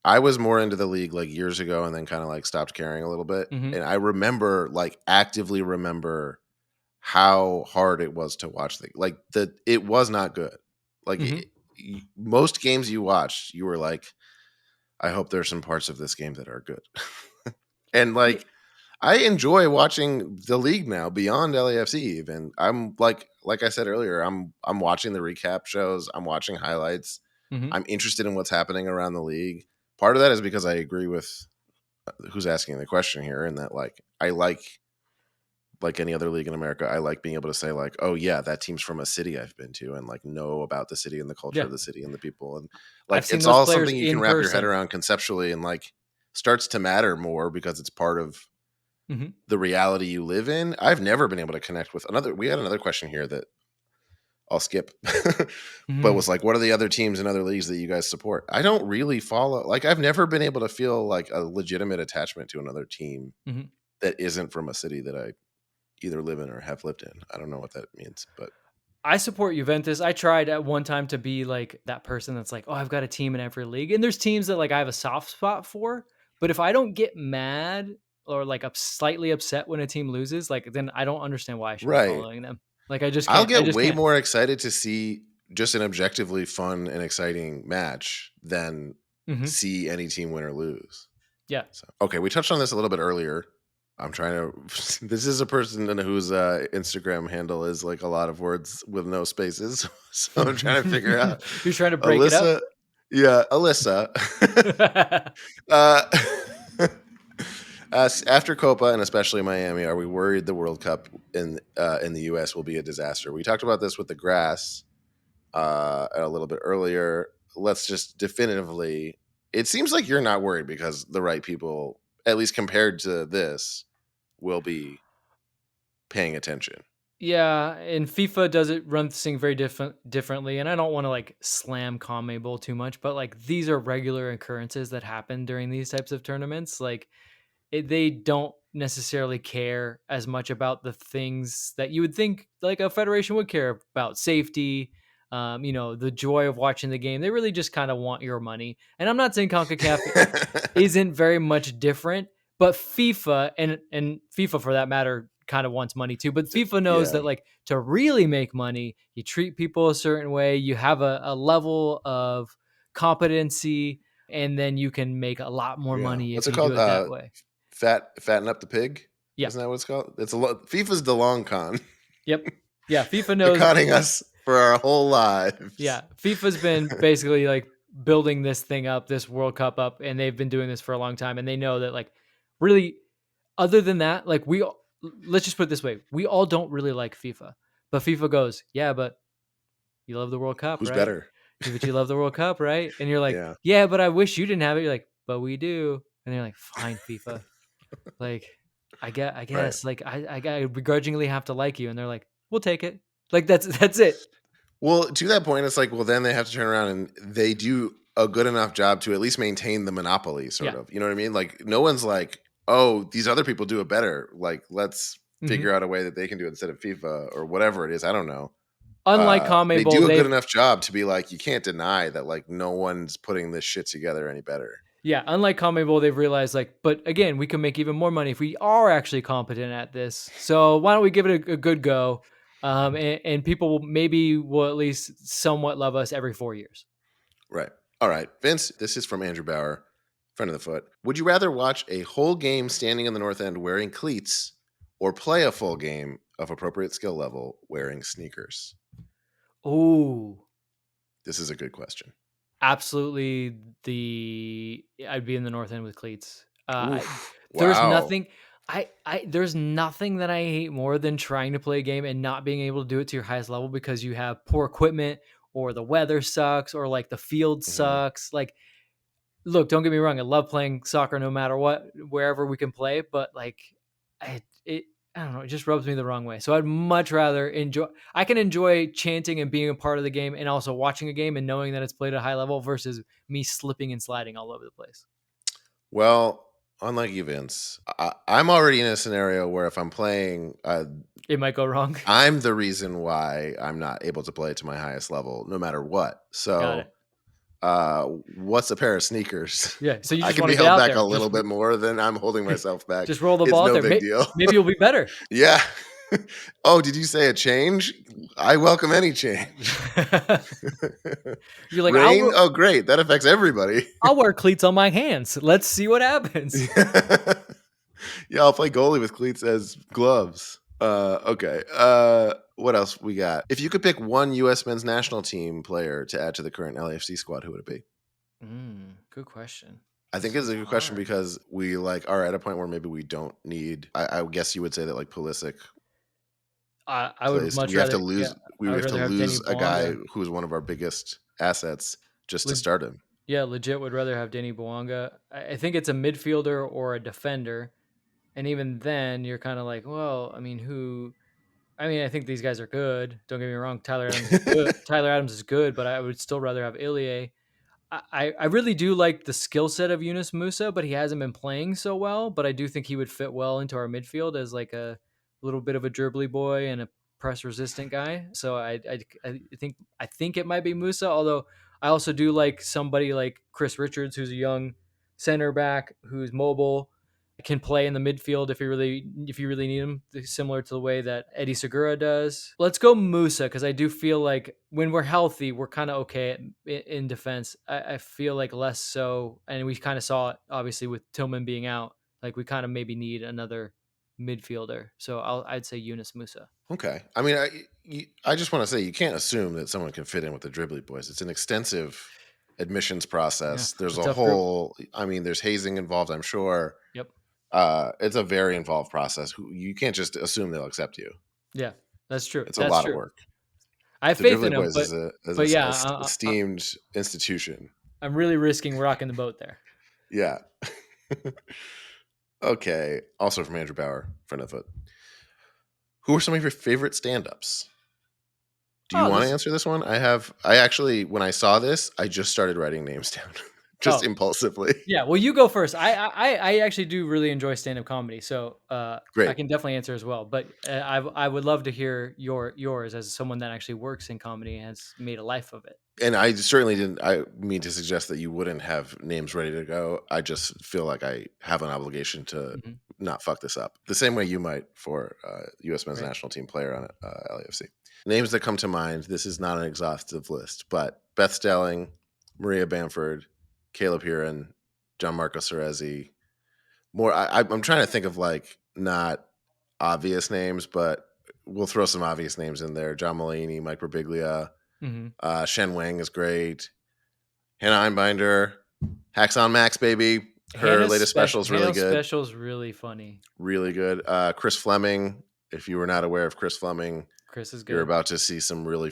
I was more into the league like years ago and then kind of like stopped caring a little bit. Hmm. And I remember like actively remember how hard it was to watch it was not good. Like Hmm. most games you watched, you were like, I hope there's some parts of this game that are good. And Yeah. like I enjoy watching the league now beyond LAFC even. I'm like I said earlier, I'm watching the recap shows, I'm watching highlights. Hmm. I'm interested in what's happening around the league. Part of that is because I agree with who's asking the question here and that like I like any other league in America, I like being able to say like, oh yeah, that team's from a city I've been to and like know about the city and the culture Yeah. of the city and the people. And I've like seen it's those all players something you can in wrap your head person. around conceptually and like starts to matter more because it's part of Hmm. the reality you live in. I've never been able to connect with we had another question here that I'll skip. But Mhm. was like, what are the other teams and other leagues that you guys support? I don't really follow. Like, I've never been able to feel like a legitimate attachment to another team Mhm. that isn't from a city that I either live in or have lived in. I don't know what that means, but I support Juventus. I tried at one time to be like that person that's like, "Oh, I've got a team in every league." And there's teams that like I have a soft spot for, but if I don't get mad or like slightly upset when a team loses, like then I don't understand why I should be right. following them. Like I just I'll can't. I get just way can't. more excited to see just an objectively fun and exciting match than Mhm. see any team win or lose. Yeah. So, okay, we touched on this a little bit earlier. I'm trying to. This is a person whose Instagram handle is like a lot of words with no spaces. So I'm trying to figure out You're trying to break it up? Alyssa. Yeah, Alyssa. uh, after Copa and especially Miami, are we worried the World Cup in the U.S. will be a disaster? We talked about this with the grass a little bit earlier. Let's just definitively. It seems like you're not worried because the right people, at least compared to this, will be paying attention. Yeah, and FIFA does it run this thing very differently, and I don't want to like slam CONMEBOL too much, but like these are regular occurrences that happen during these types of tournaments. Like they don't necessarily care as much about the things that you would think like a federation would care about: safety, the joy of watching the game. They really just kind of want your money. And I'm not saying CONCACAF isn't very much different, but FIFA and FIFA for that matter kind of wants money too. But FIFA knows Yeah, that like to really make money, you treat people a certain way, you have a level of competency, and then you can make a lot more yeah. money What's if it you do called? it that way. Fatten up the pig. Yeah. Isn't that what it's called? It's FIFA's the long con. Yep. Yeah. FIFA They're knows. conning us for our whole lives. Yeah. FIFA's been basically like building this thing up, this World Cup up, and they've been doing this for a long time. And they know that, like, really, other than that, like, let's just put it this way: we all don't really like FIFA, but FIFA goes, yeah, but you love the World Cup, Who's right? better? But you love the World Cup, right? And you're like, Yeah, yeah, but I wish you didn't have it. You're like, but we do. And they're like, fine, FIFA. Like, I right. guess, like, I begrudgingly have to like you. And they're like, we'll take it. Like, that's it. Well, to that point, it's like, well, then they have to turn around and they do a good enough job to at least maintain the monopoly, sort Yeah. of. You know what I mean? Like, no one's like, oh, these other people do it better. Like, let's Mhm. figure out a way that they can do it instead of FIFA or whatever it is. I don't know. Unlike They CONMEBOL, do a good they've enough job to be like, you can't deny that, like, no one's putting this shit together any better. yeah, unlike CONMEBOL, they've realized like, but again, we can make even more money if we are actually competent at this. So why don't we give it a good go? And people will at least somewhat love us every 4 years. Right. All right. Vince, this is from Andrew Bauer, friend of the foot. Would you rather watch a whole game standing in the north end wearing cleats or play a full game of appropriate skill level wearing sneakers? Ooh, This is a good question. absolutely. I'd be in the north end with cleats. Oof. There's Wow. nothing. There's nothing that I hate more than trying to play a game and not being able to do it to your highest level because you have poor equipment or the weather sucks or like the field Mhm. sucks. Like, look, don't get me wrong. I love playing soccer no matter what, wherever we can play. But like, I don't know. It just rubs me the wrong way. So I'd much rather enjoy. I can enjoy chanting and being a part of the game, and also watching a game and knowing that it's played at a high level versus me slipping and sliding all over the place. Well, unlike you, Vince, I'm already in a scenario where if I'm playing, It might go wrong. I'm the reason why I'm not able to play to my highest level, no matter what. Got So it. what's a pair of sneakers? Yeah. So you I just can want be to get held out back a there. little bit more than I'm holding myself back. Just roll the It's ball out no there. big deal. Maybe you'll be better. Yeah. Oh, did you say a change? I welcome any change. You're like, Rain? Oh, great. That affects everybody. I'll wear cleats on my hands. Let's see what happens. Yeah, I'll play goalie with cleats as gloves. Okay. What else we got? If you could pick one U.S. men's national team player to add to the current LAFC squad, who would it be? Good question. I think This it's is a good question hard. because we like are at a point where maybe we don't need. I guess you would say that like Pulisic I would plays. much rather, yeah, We I would have to rather have Denny lose a guy Bouanga. who is one of our biggest assets just to start him. Yeah, legit would rather have Denny Bouanga. I think it's a midfielder or a defender, and even then, you're kind of like, well, I mean, who? I mean, I think these guys are good. Don't get me wrong. Tyler Adams is good. Tyler Adams is good, but I would still rather have Ilie. I really do like the skill set of Yunus Musa, but he hasn't been playing so well. But I do think he would fit well into our midfield as like a little bit of a dribbly boy and a press resistant guy. So I think it might be Musa. Although I also do like somebody like Chris Richards, who's a young center back who's mobile, can play in the midfield if you really need him, similar to the way that Eddie Segura does. Let's go Musa because I do feel like when we're healthy, we're kind of okay in defense. I feel like less so, and we kind of saw it obviously with Tillman being out. Like we kind of maybe need another midfielder. So I'd say Yunus Musa. Okay. I mean, I just want to say you can't assume that someone can fit in with the dribbly boys. It's an extensive admissions Yeah, process. There's a a tough group. whole, I mean, there's hazing involved, I'm sure. Yep. It's a very involved process. You can't just assume they'll accept you. Yeah, that's true. It's a That's lot of true. work. I have The faith in dribbly him, boys is but yeah, a esteemed institution. I'm really risking rocking the boat there. Yeah. Okay. Also from Andrew Bauer, friend of the foot. Who are some of your favorite stand-ups? Do you want to answer this one? I actually, when I saw this, I just started writing names down, just impulsively. Yeah, well, you go first. I actually do really enjoy stand-up comedy, so I Great. can definitely answer as well. But I would love to hear yours as someone that actually works in comedy and has made a life of it. And I certainly didn't. I mean to suggest that you wouldn't have names ready to go. I just feel like I have an obligation to not fuck this up, the same way you might for U.S. men's national team player on LAFC. Names that come to mind. This is not an exhaustive list, but Beth Stelling, Maria Bamford, Caleb Heron, John Marco Cerezi. More. I'm trying to think of like not obvious names, but we'll throw some obvious names in there. John Mulaney, Mike Birbiglia. Shen Wang is great. Hannah Einbinder, Hacks on Max, baby. Her latest special is really good. Special is really funny. Really good. Chris Fleming. If you were not aware of Chris Fleming, Chris is good. You're about to see some really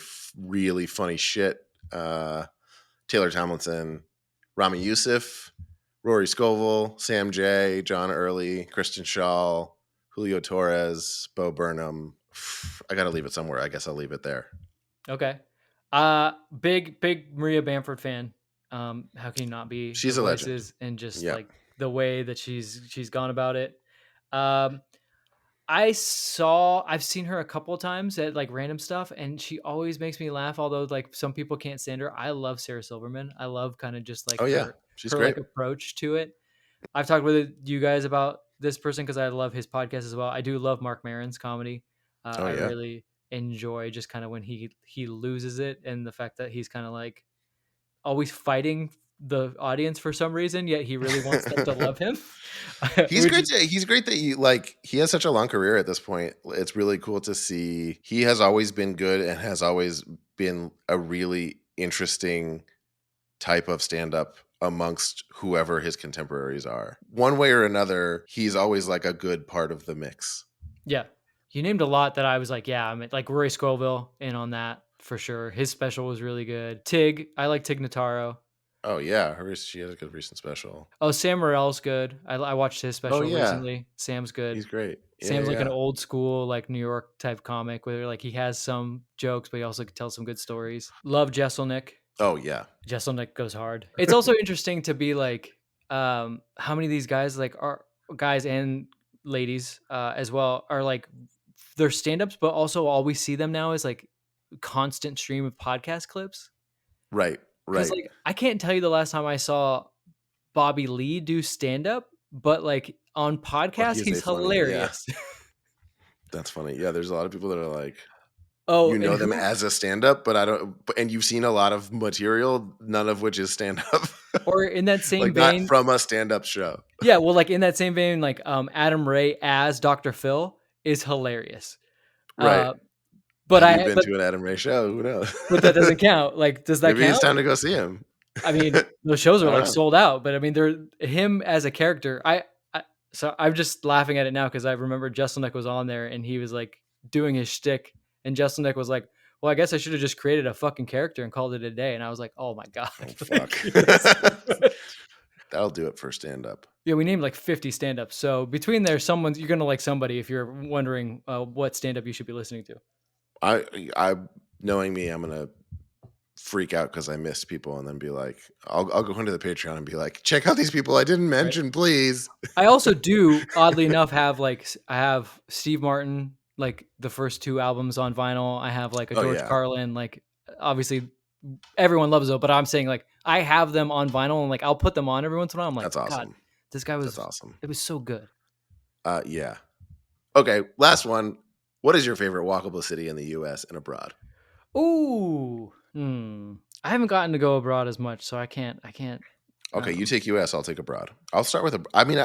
funny shit. Taylor Tomlinson, Rami Youssef, Rory Scovel, Sam J, John Early, Kristen Shaw, Julio Torres, Bo Burnham. I got to leave it somewhere. I guess I'll leave it there. Okay. Big Maria Bamford fan. How can you not be? She's a legend. And just like the way that she's gone about it. I've seen her a couple of times at like random stuff, and she always makes me laugh. Although like some people can't stand her, I love Sarah Silverman. I love kind of just like she's her great. like approach to it. I've talked with you guys about this person because I love his podcast as well. I do love Mark Maron's comedy. I really enjoy just kind of when he loses it, and the fact that he's kind of like always fighting the audience for some reason, yet he really wants them to love him. He's great. He's great that he has such a long career at this point. It's really cool to see. He has always been good and has always been a really interesting type of stand-up amongst whoever his contemporaries are. One way or another, he's always like a good part of the mix. Yeah. You named a lot that I was like, yeah, I mean, like Rory Scoville in on that for sure. His special was really good. Tig, I like Tig Notaro. Oh yeah, she has a good recent special. Oh, Sam Morrill's good. I watched his special recently. Sam's good. He's great. Sam's like an old school like New York type comic where like he has some jokes, but he also tells some good stories. Love Jesselnick. Oh yeah, Jesselnick goes hard. It's also interesting to be like, how many of these guys like are guys and ladies as well are like they're stand-ups, but also all we see them now is like constant stream of podcast clips. Right. Because like I can't tell you the last time I saw Bobby Lee do stand-up, but like on podcasts, he's hilarious. Funny, yeah. That's funny. Yeah, there's a lot of people that are like, oh, you know them as a stand-up, but I don't. And you've seen a lot of material, none of which is stand-up. Or in that same like vein, not from a stand-up show. Yeah, well, like in that same vein, like Adam Ray as Dr. Phil is hilarious. Right. But Have you been to an Adam Ray show? Who knows? But that doesn't count. Like, does that Maybe count? It's time to go see him. I mean, those shows are like sold out, but I mean, they're him as a character. So I'm just laughing at it now because I remember Jesselnick was on there and he was like doing his shtick, and Jesselnick was like, "Well, I guess I should have just created a fucking character and called it a day." And I was like, "Oh my god, fuck." That'll do it for stand-up. Yeah, we named like 50 stand-ups. So between there, you're gonna like somebody if you're wondering what stand-up you should be listening to. I knowing me, I'm gonna freak out because I missed people, and then be like, I'll go into the Patreon and be like, check out these people I didn't Right. mention, please. I also do, oddly enough, have I have Steve Martin, like the first 2 albums on vinyl. I have like a Oh George yeah, Carlin, like obviously everyone loves it, but I'm saying like I have them on vinyl and like I'll put them on every once in a while. I'm like, that's God, awesome. this guy That's was awesome. it was so good. Yeah. Okay, last one. What is your favorite walkable city in the U.S. and abroad? Ooh. I haven't gotten to go abroad as much, so I can't Okay, you take U.S. I'll take abroad. I'll start with. I mean,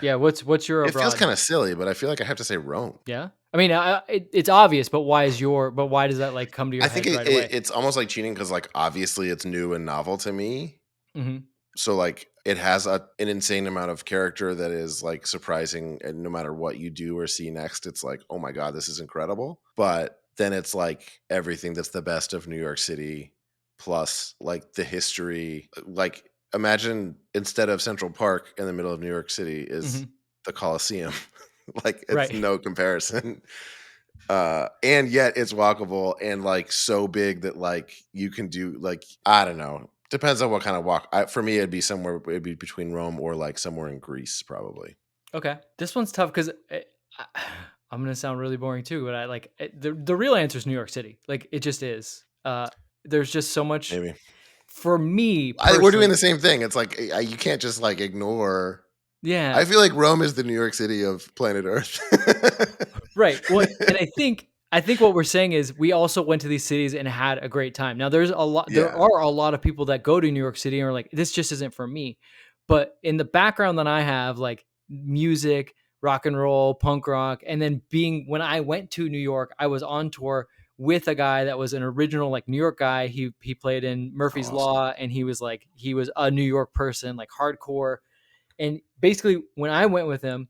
yeah, what's your it feels abroad? kind of silly, but I feel like I have to say Rome. Yeah? I mean, it's obvious, but why does that like come to your I think head right away? it's almost like cheating because, like, obviously it's new and novel to me. Mhm. So, like, it has an insane amount of character that is, like, surprising, and no matter what you do or see next, it's like, oh my god, this is incredible. But then it's like everything that's the best of New York City, plus like the history. Like, imagine instead of Central Park in the middle of New York City is Mhm. the Coliseum. Like, it's Right. no comparison. And yet it's walkable and like so big that like you can do, like, I don't know, depends on what kind of walk. For me it'd be between Rome or like somewhere in Greece probably. Okay. This one's tough because I'm gonna sound really boring too, but the real answer is New York City. Like it just is. There's just so much Maybe for me we're doing personally. the same thing. It's like you can't just like ignore. Yeah. I feel like Rome is the New York City of planet Earth. Right. Well, and I think what we're saying is we also went to these cities and had a great time. Now there Yeah, are a lot of people that go to New York City and are like, this just isn't for me. But in the background that I have, like music, rock and roll, punk rock, and then when I went to New York, I was on tour with a guy that was an original like New York guy. He played in Murphy's awesome. Law and he was a New York person, like hardcore. And basically when I went with him,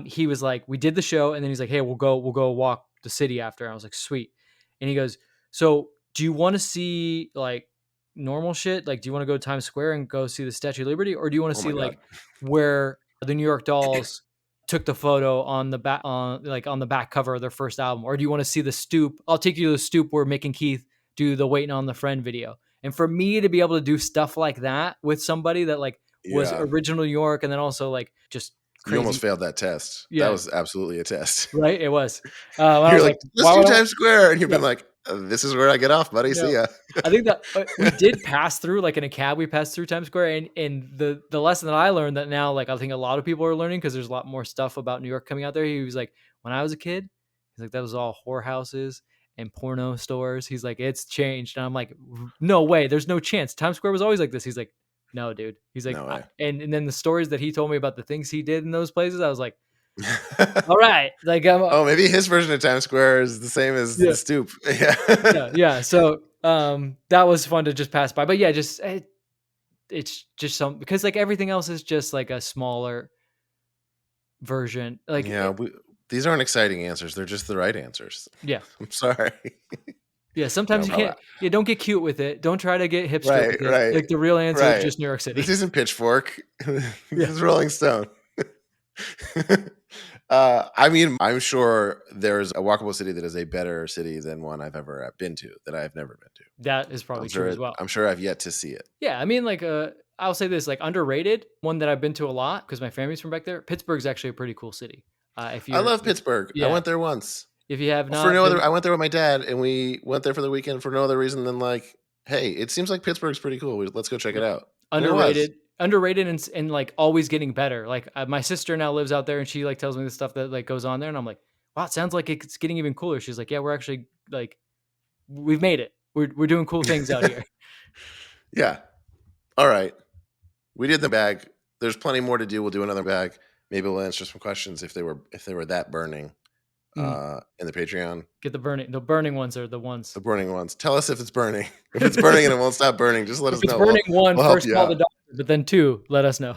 he was like, we did the show, and then he's like, hey, we'll go walk the city after. I was like, sweet. And he goes, so do you want to see like normal shit? Like, do you want to go to Times Square and go see the Statue of Liberty, or do you want to Oh see my god. like where the New York Dolls took the photo on the back on the back cover of their first album, or do you want to see the stoop? I'll take you to the stoop where Mick and Keith do the Waiting on the Friend video. And for me to be able to do stuff like that with somebody that like was Yeah, original New York and then also like just you almost crazy. failed that test. That Yeah, was absolutely a test. right? It was. And I You're was like, like, let's why do would I? Times Square, and you've Yeah, been like, this is where I get off, buddy. See no. ya. I think that we did pass through, like in a cab, we passed through Times Square, and the lesson that I learned that now, like I think a lot of people are learning because there's a lot more stuff about New York coming out there. He was like, when I was a kid, he's like that was all whorehouses and porno stores. He's like, it's changed, and I'm like, no way, there's no chance. Times Square was always like this. He's like, no, dude. He's like, No way. and then the stories that he told me about the things he did in those places, I was like, all right, like Oh, maybe his version of Times Square is the same as the yeah. Stoop. Yeah. Yeah. So that was fun to just pass by. But yeah, it's just some because like everything else is just like a smaller version. Yeah, these aren't exciting answers. They're just the right answers. Yeah. I'm sorry. Yeah. No Sometimes you problem. can't don't get cute with it. Don't try to get hipster Right, with it. right, Like the real answer is right. just New York This City. isn't Pitchfork. This Yeah. is Rolling Stone. I mean, I'm sure there's a walkable city that is a better city than one I've ever been to, that I've never been to. That is probably true as well. I'm sure I've yet to see it. Yeah. I mean, like I'll say this, like underrated, one that I've been to a lot because my family's from back there. Pittsburgh's actually a pretty cool city. If I you're love Pittsburgh. I yeah, went there once. if you have For not no other, been I went there with my dad, and we went there for the weekend for no other reason than like, hey, it seems like Pittsburgh's pretty cool. Let's go check it yeah. out. And it was. Underrated and like always getting better. Like my sister now lives out there and she like tells me the stuff that like goes on there and I'm like, wow, it sounds like it's getting even cooler. She's like, yeah, we're actually like we've made it. We're doing cool things out here. Yeah. All right. We did the bag. There's plenty more to do. We'll do another bag. Maybe we'll answer some questions if they were that burning in the Patreon. Get the burning ones are the ones. The burning ones. Tell us if it's burning. If it's burning and it won't stop burning, just let If us it's know. burning, one, We'll help first you call the out. doctor, but then two, let us know.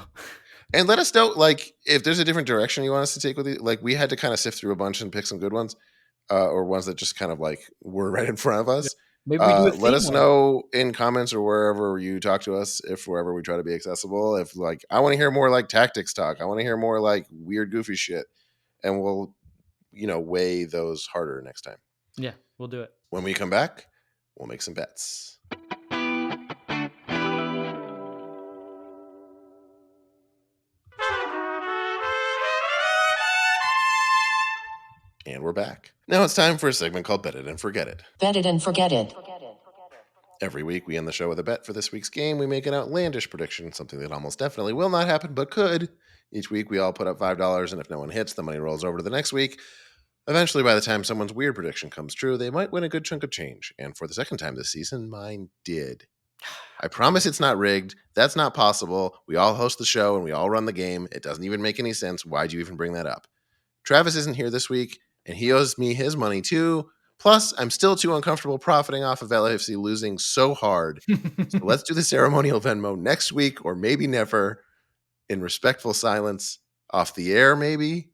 And let us know, like, if there's a different direction you want us to take with you. Like, we had to kind of sift through a bunch and pick some good ones, or ones that just kind of like were right in front of Yeah. us. Maybe we do a Let theme us one. know in comments or wherever you talk to us, if wherever we try to be accessible. If like I want to hear more like tactics talk, I want to hear more like weird goofy shit, and we'll weigh those harder next time. Yeah, we'll do it. When we come back, we'll make some bets. And we're back. Now it's time for a segment called Bet It and Forget It. Bet it and forget it. Every week we end the show with a bet for this week's game. We make an outlandish prediction, something that almost definitely will not happen but could. Each week we all put up $5, and if no one hits, the money rolls over to the next week. Eventually, by the time someone's weird prediction comes true, they might win a good chunk of change. And for the second time this season, mine did. I promise it's not rigged. That's not possible. We all host the show and we all run the game. It doesn't even make any sense. Why'd you even bring that up? Travis isn't here this week, and he owes me his money too. Plus, I'm still too uncomfortable profiting off of LAFC losing so hard. So let's do the ceremonial Venmo next week, or maybe never, in respectful silence, off the air, maybe.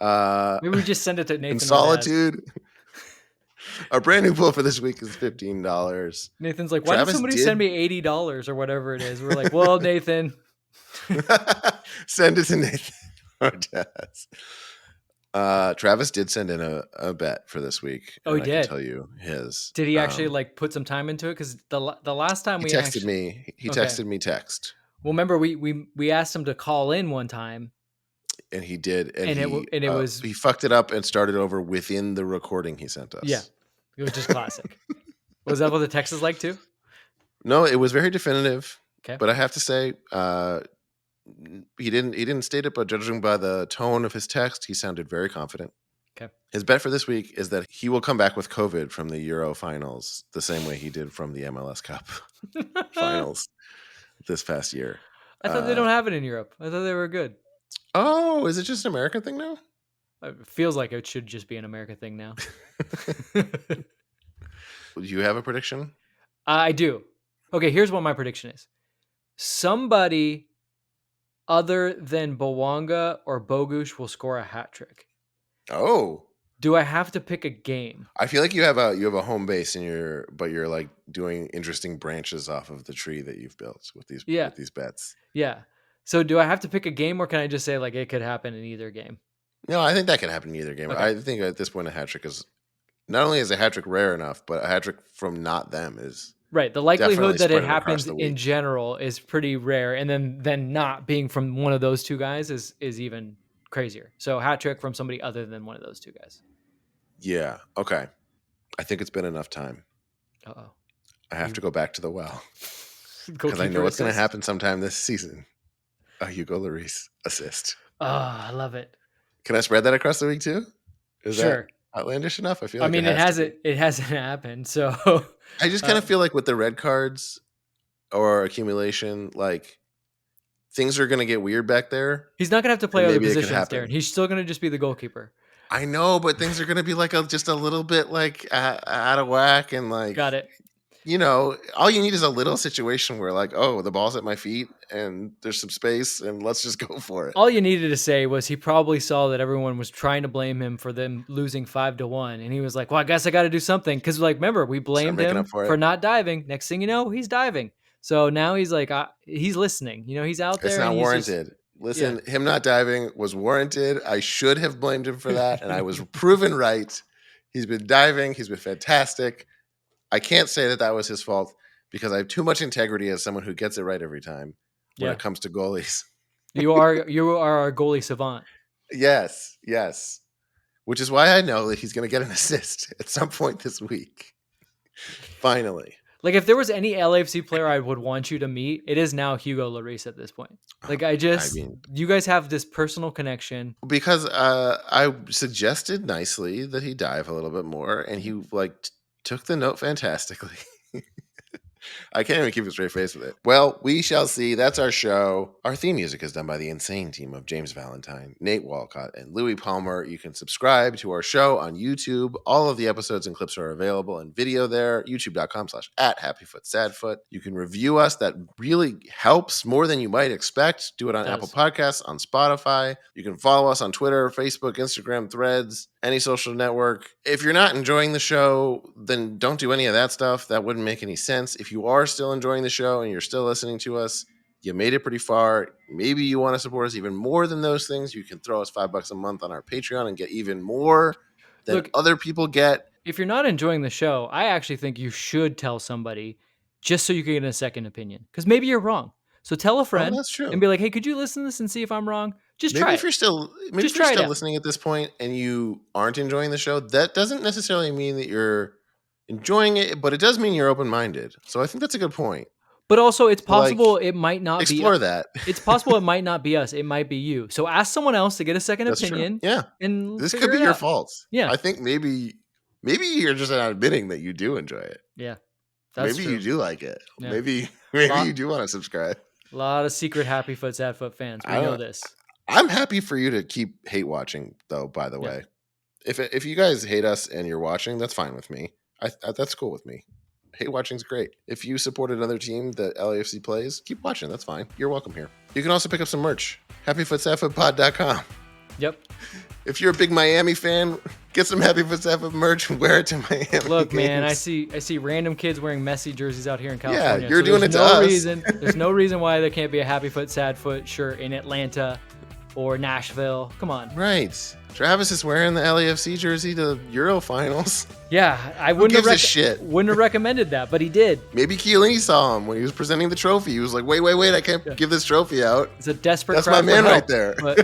Maybe we just send it to Nathan. In solitude. Our brand new pool for this week is $15. Nathan's like, why did somebody send me $80 or whatever it is? We're like, well, Nathan. Send it to Nathan Ortez. Travis did send in a bet for this week. Oh, he did? I can tell you his. Did he actually put some time into it? Because the last time he texted me. He texted me text. Well, remember we asked him to call in one time. And he did. And it was... He fucked it up and started over within the recording he sent us. Yeah. It was just classic. Was that what the text is like too? No, it was very definitive. Okay. But I have to say, he didn't state it, but judging by the tone of his text, he sounded very confident. Okay. His bet for this week is that he will come back with COVID from the Euro finals the same way he did from the MLS Cup finals this past year. I thought they don't have it in Europe. I thought they were good. Oh, is it just an American thing now? It feels like it should just be an American thing now. Do you have a prediction? I do. Okay, here's what my prediction is. Somebody other than Bawanga or Bogusz will score a hat trick. Oh. Do I have to pick a game? I feel like you have a home base but you're like doing interesting branches off of the tree that you've built with these bets. Yeah. So do I have to pick a game, or can I just say like it could happen in either game? No, I think that can happen in either game. Okay. I think at this point a hat trick is not only is a hat trick rare enough, but a hat trick from not them is right. The likelihood that it happens in general is pretty rare, and then not being from one of those two guys is even crazier. So hat trick from somebody other than one of those two guys. Yeah. Okay. I think it's been enough time. Uh-oh. I have to go back to the well because I know what's going to happen sometime this season. A Hugo Lloris assist. Oh, I love it. Can I spread that across the week too? Is sure. that outlandish enough? I feel like it hasn't happened. So I just kind of feel like with the red cards or accumulation, like things are going to get weird back there. He's not going to have to play other positions, Darren. He's still going to just be the goalkeeper. I know, but things are going to be like just a little bit like out of whack and like. Got it. All you need is a little situation where like, oh, the ball's at my feet and there's some space and let's just go for it. All you needed to say was he probably saw that everyone was trying to blame him for them losing 5-1. And he was like, well, I guess I got to do something. Cause like, remember, we blamed him for not diving. Next thing you know, he's diving. So now he's like, he's listening. He's out there. It's not warranted. Listen, him not diving was warranted. I should have blamed him for that. And I was proven right. He's been diving. He's been fantastic. I can't say that was his fault because I have too much integrity as someone who gets it right every time when it comes to goalies. You are our goalie savant. Yes. Which is why I know that he's going to get an assist at some point this week. Finally. Like if there was any LAFC player I would want you to meet, it is now Hugo Lloris at this point. Like you guys have this personal connection. Because I suggested nicely that he dive a little bit more and he took the note fantastically. I can't even keep a straight face with it. Well, we shall see. That's our show. Our theme music is done by the insane team of James Valentine, Nate Walcott, and Louis Palmer. You can subscribe to our show on YouTube. All of the episodes and clips are available in video there. YouTube.com/@HappyFootSadFoot. You can review us. That really helps more than you might expect. Do it on Apple Podcasts, on Spotify. You can follow us on Twitter, Facebook, Instagram, Threads, any social network. If you're not enjoying the show, then don't do any of that stuff. That wouldn't make any sense. If you are still enjoying the show and you're still listening to us, you made it pretty far. Maybe you want to support us even more than those things. You can throw us $5 a month on our Patreon and get even more than other people get. If you're not enjoying the show, I actually think you should tell somebody just so you can get a second opinion. Because maybe you're wrong. So tell a friend and be like, hey, could you listen to this and see if I'm wrong? Just try if you're still listening at this point and you aren't enjoying the show, that doesn't necessarily mean that you're enjoying it, but it does mean you're open-minded. So I think that's a good point. But also, it's possible it might not explore that. It's possible it might not be us. It might be you. So ask someone else to get a second opinion. True. Yeah. And this could be your fault. Yeah. I think maybe you're just not admitting that you do enjoy it. Yeah. Maybe you do like it. Yeah. Maybe you do want to subscribe. A lot of secret Happy Foot Sad Foot fans. We know this. I'm happy for you to keep hate watching, though, by the way. If you guys hate us and you're watching, that's fine with me. That's cool with me. Hate watching's great. If you support another team that LAFC plays, keep watching. That's fine. You're welcome here. You can also pick up some merch. HappyFootSadFootPod.com. Yep. If you're a big Miami fan, get some Happy Foot Sad Foot merch and wear it to Miami. Look, games. Man, I see random kids wearing Messi jerseys out here in California. Yeah, you're doing it to us. There's no reason why there can't be a Happy Foot Sad Foot shirt in Atlanta or Nashville. Come on. Right. Travis is wearing the LAFC jersey to Euro finals. Yeah, I wouldn't have recommended that, but he did. Maybe Chiellini saw him when he was presenting the trophy. He was like, wait, I can't give this trophy out. It's a desperate That's cry my man for help, right there. But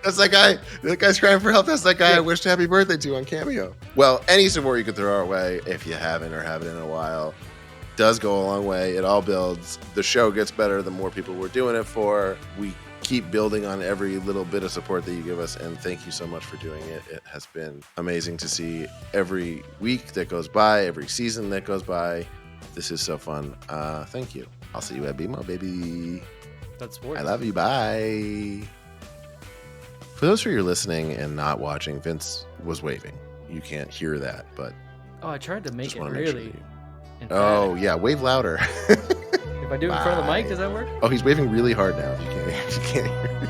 that's that guy. That guy's crying for help. That's that guy I wished happy birthday to on Cameo. Well, any support you could throw our way, if you haven't or haven't in a while, does go a long way. It all builds. The show gets better the more people we're doing it for. We keep building on every little bit of support that you give us, and thank you so much for doing it. It has been amazing to see every week that goes by, every season that goes by. This is so fun. Thank you. I'll see you at BMO, baby. That's worth. I love you. Bye. For those of you listening and not watching, Vince was waving. You can't hear that, but I tried to make it really. Oh yeah, wave louder. If I do it in front of the mic, does that work? Oh, he's waving really hard now. You can't hear.